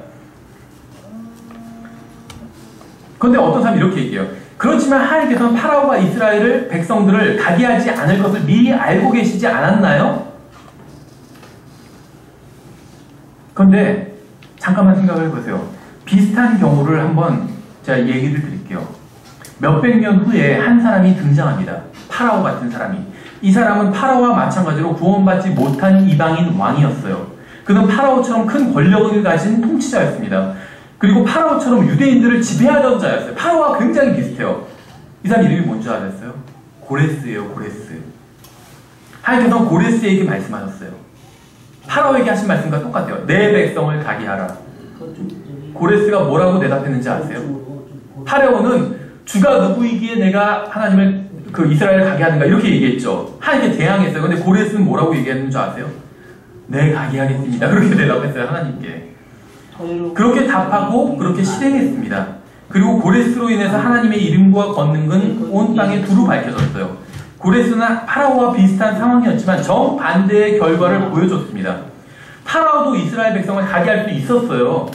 그런데 어떤 사람이 이렇게 얘기해요. 그렇지만 하나님께서는 파라오가 이스라엘을 백성들을 가게 하지 않을 것을 미리 알고 계시지 않았나요? 그런데 잠깐만 생각을 해보세요. 비슷한 경우를 한번 제가 얘기를 드릴게요. 몇백 년 후에 한 사람이 등장합니다. 파라오 같은 사람이. 이 사람은 파라오와 마찬가지로 구원받지 못한 이방인 왕이었어요. 그는 파라오처럼 큰 권력을 가진 통치자였습니다. 그리고 파라오처럼 유대인들을 지배하던 자였어요. 파라오와 굉장히 비슷해요. 이 사람 이름이 뭔지 알았어요? 고레스예요. 고레스. 하나님께서는 고레스에게 말씀하셨어요. 파라오에게 하신 말씀과 똑같아요. 내 백성을 가게 하라. 고레스가 뭐라고 대답했는지 아세요? 파라오는 주가 누구이기에 내가 하나님을 이스라엘을 가게 하는가 이렇게 얘기했죠. 하나님께 대항했어요. 근데 고레스는 뭐라고 얘기했는 줄 아세요? 네 가게 하겠습니다. 그렇게 대답했어요. 하나님께. 그렇게 답하고 그렇게 실행했습니다. 그리고 고레스로 인해서 하나님의 이름과 권능은 온 땅에 두루 밝혀졌어요. 고레스는 파라오와 비슷한 상황이었지만 정반대의 결과를 보여줬습니다. 파라오도 이스라엘 백성을 가게 할 수 있었어요.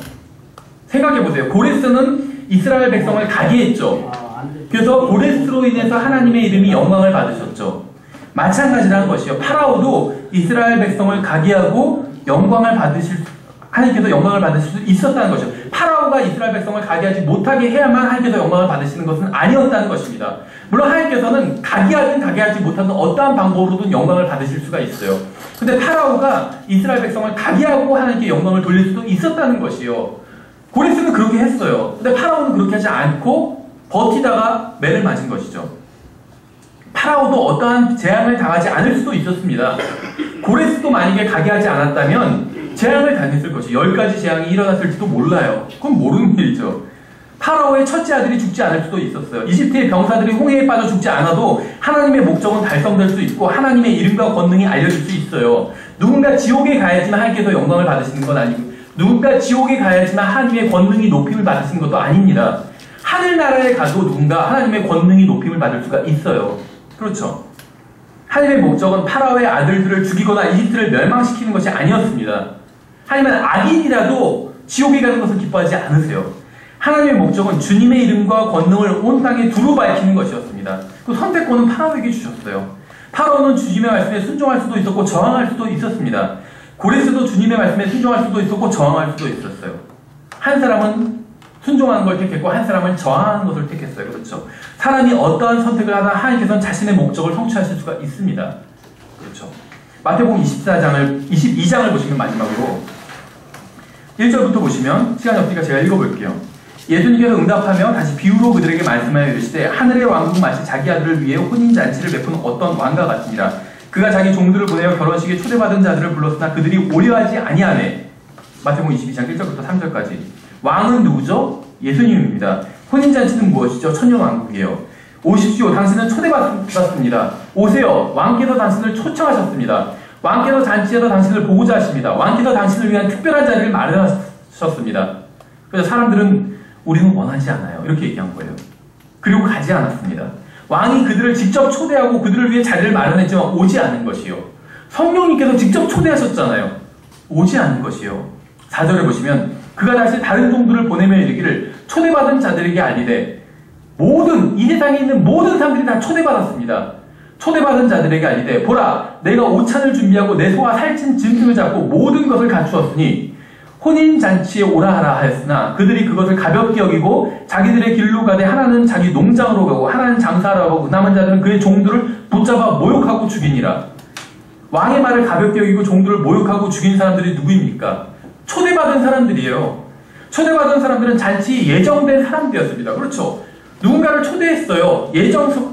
생각해보세요. 고레스는 이스라엘 백성을 가게 했죠. 그래서 고레스로 인해서 하나님의 이름이 영광을 받으셨죠. 마찬가지라는 것이요. 파라오도 이스라엘 백성을 가게 하고 하나님께서 영광을 받으실 수 있었다는 것이죠. 파라오가 이스라엘 백성을 가게 하지 못하게 해야만 하나님께서 영광을 받으시는 것은 아니었다는 것입니다. 물론 하나님께서는 가게 하든 가게 하지 못하든 어떠한 방법으로든 영광을 받으실 수가 있어요. 근데 파라오가 이스라엘 백성을 가게 하고 하나님께 영광을 돌릴 수도 있었다는 것이요. 고레스는 그렇게 했어요. 근데 파라오는 그렇게 하지 않고 버티다가 매를 맞은 것이죠. 파라오도 어떠한 재앙을 당하지 않을 수도 있었습니다. 고레스도 만약에 가게 하지 않았다면 재앙을 당했을 것이 10가지 재앙이 일어났을지도 몰라요. 그건 모르는 일이죠. 파라오의 첫째 아들이 죽지 않을 수도 있었어요. 이집트의 병사들이 홍해에 빠져 죽지 않아도 하나님의 목적은 달성될 수 있고 하나님의 이름과 권능이 알려질 수 있어요. 누군가 지옥에 가야지만 하나님께서 영광을 받으시는 건 아니고 누군가 지옥에 가야지만 하나님의 권능이 높임을 받으시는 것도 아닙니다. 하늘나라에 가도 누군가 하나님의 권능이 높임을 받을 수가 있어요. 그렇죠. 하나님의 목적은 파라오의 아들들을 죽이거나 이집트를 멸망시키는 것이 아니었습니다. 하나님은 악인이라도 지옥에 가는 것을 기뻐하지 않으세요. 하나님의 목적은 주님의 이름과 권능을 온 땅에 두루 밝히는 것이었습니다. 그 선택권은 파라오에게 주셨어요. 파라오는 주님의 말씀에 순종할 수도 있었고 저항할 수도 있었습니다. 고레스도 주님의 말씀에 순종할 수도 있었고 저항할 수도 있었어요. 한 사람은 순종하는 걸 택했고 한 사람은 저항하는 것을 택했어요. 그렇죠. 사람이 어떠한 선택을 하나 하나님께서는 자신의 목적을 성취하실 수가 있습니다. 그렇죠. 마태복음 22장을 보시면 마지막으로 1절부터 보시면 시간이 없으니까 제가 읽어볼게요. 예수님께서 응답하며 다시 비유로 그들에게 말씀하여 이르시되 하늘의 왕국 마치 자기 아들을 위해 혼인잔치를 베푼 어떤 왕과 같으니라. 그가 자기 종들을 보내어 결혼식에 초대받은 자들을 불렀으나 그들이 오려하지 아니하매. 마태복음 22장 1절부터 3절까지. 왕은 누구죠? 예수님입니다. 혼인잔치는 무엇이죠? 천년왕국이에요. 오십시오. 당신은 초대받았습니다. 오세요. 왕께서 당신을 초청하셨습니다. 왕께서 잔치에서 당신을 보고자 하십니다. 왕께서 당신을 위한 특별한 자리를 마련하셨습니다. 그래서 사람들은 우리는 원하지 않아요. 이렇게 얘기한 거예요. 그리고 가지 않았습니다. 왕이 그들을 직접 초대하고 그들을 위해 자리를 마련했지만 오지 않은 것이요. 성령님께서 직접 초대하셨잖아요. 오지 않은 것이요. 4절에 보시면 그가 다시 다른 종들을 보내며 이르기를 초대받은 자들에게 알리되 이 세상에 있는 모든 사람들이 다 초대받았습니다. 초대받은 자들에게 알리되 보라 내가 오찬을 준비하고 내 소와 살찐 짐승을 잡고 모든 것을 갖추었으니 혼인잔치에 오라 하라 하였으나 그들이 그것을 가볍게 여기고 자기들의 길로 가되 하나는 자기 농장으로 가고 하나는 장사하러 가고 남은 자들은 그의 종들을 붙잡아 모욕하고 죽이니라. 왕의 말을 가볍게 여기고 종들을 모욕하고 죽인 사람들이 누구입니까? 초대받은 사람들이에요. 초대받은 사람들은 잔치에 예정된 사람들이었습니다. 그렇죠. 누군가를 초대했어요.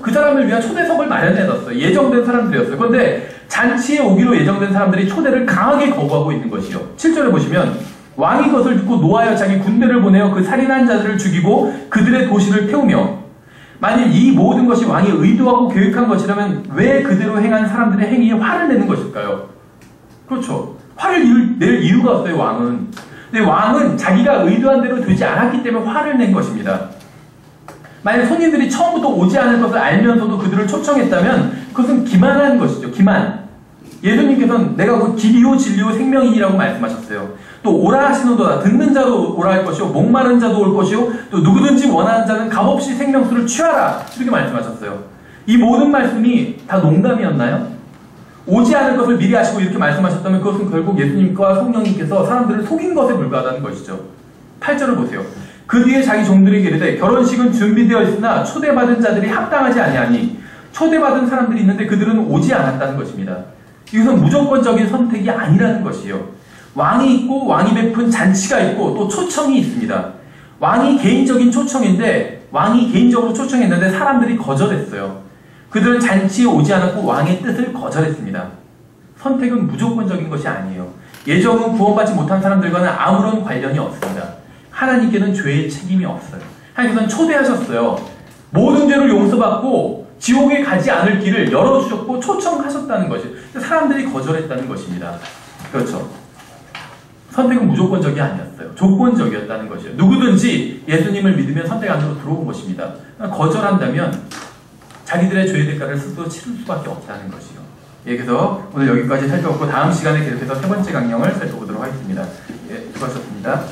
그 사람을 위한 초대석을 마련해놨어요. 예정된 사람들이었어요. 그런데 잔치에 오기로 예정된 사람들이 초대를 강하게 거부하고 있는 것이요. 7절에 보시면 왕이 그것을 듣고 노하여 자기 군대를 보내어 그 살인한 자들을 죽이고 그들의 도시를 태우며 만일 이 모든 것이 왕이 의도하고 계획한 것이라면 왜 그대로 행한 사람들의 행위에 화를 내는 것일까요? 그렇죠. 화를 낼 이유가 없어요. 왕은. 근데 왕은 자기가 의도한 대로 되지 않았기 때문에 화를 낸 것입니다. 만약 손님들이 처음부터 오지 않을 것을 알면서도 그들을 초청했다면 그것은 기만한 것이죠. 기만. 예수님께서는 내가 곧 길이요 진리요 생명이라고 말씀하셨어요. 또 오라 하시노도다. 듣는 자도 오라 할 것이요 목마른 자도 올 것이요 또 누구든지 원하는 자는 값없이 생명수를 취하라. 이렇게 말씀하셨어요. 이 모든 말씀이 다 농담이었나요? 오지 않을 것을 미리 아시고 이렇게 말씀하셨다면 그것은 결국 예수님과 성령님께서 사람들을 속인 것에 불과하다는 것이죠. 8절을 보세요. 그 뒤에 자기 종들에게 이르되 결혼식은 준비되어 있으나 초대받은 자들이 합당하지 아니하니 초대받은 사람들이 있는데 그들은 오지 않았다는 것입니다. 이것은 무조건적인 선택이 아니라는 것이요. 왕이 있고 왕이 베푼 잔치가 있고 또 초청이 있습니다. 왕이 개인적인 초청인데 왕이 개인적으로 초청했는데 사람들이 거절했어요. 그들은 잔치에 오지 않았고 왕의 뜻을 거절했습니다. 선택은 무조건적인 것이 아니에요. 예정은 구원받지 못한 사람들과는 아무런 관련이 없습니다. 하나님께는 죄의 책임이 없어요. 하나님께서는 초대하셨어요. 모든 죄를 용서받고 지옥에 가지 않을 길을 열어주셨고 초청하셨다는 것이에요. 사람들이 거절했다는 것입니다. 그렇죠. 선택은 무조건적이 아니었어요. 조건적이었다는 것이에요. 누구든지 예수님을 믿으면 선택 안으로 들어온 것입니다. 거절한다면 자기들의 죄의 대가를 스스로 치를 수밖에 없다는 것이요. 예, 그래서 오늘 여기까지 살펴봤고 다음 시간에 계속해서 세 번째 강령을 살펴보도록 하겠습니다. 예, 수고하셨습니다.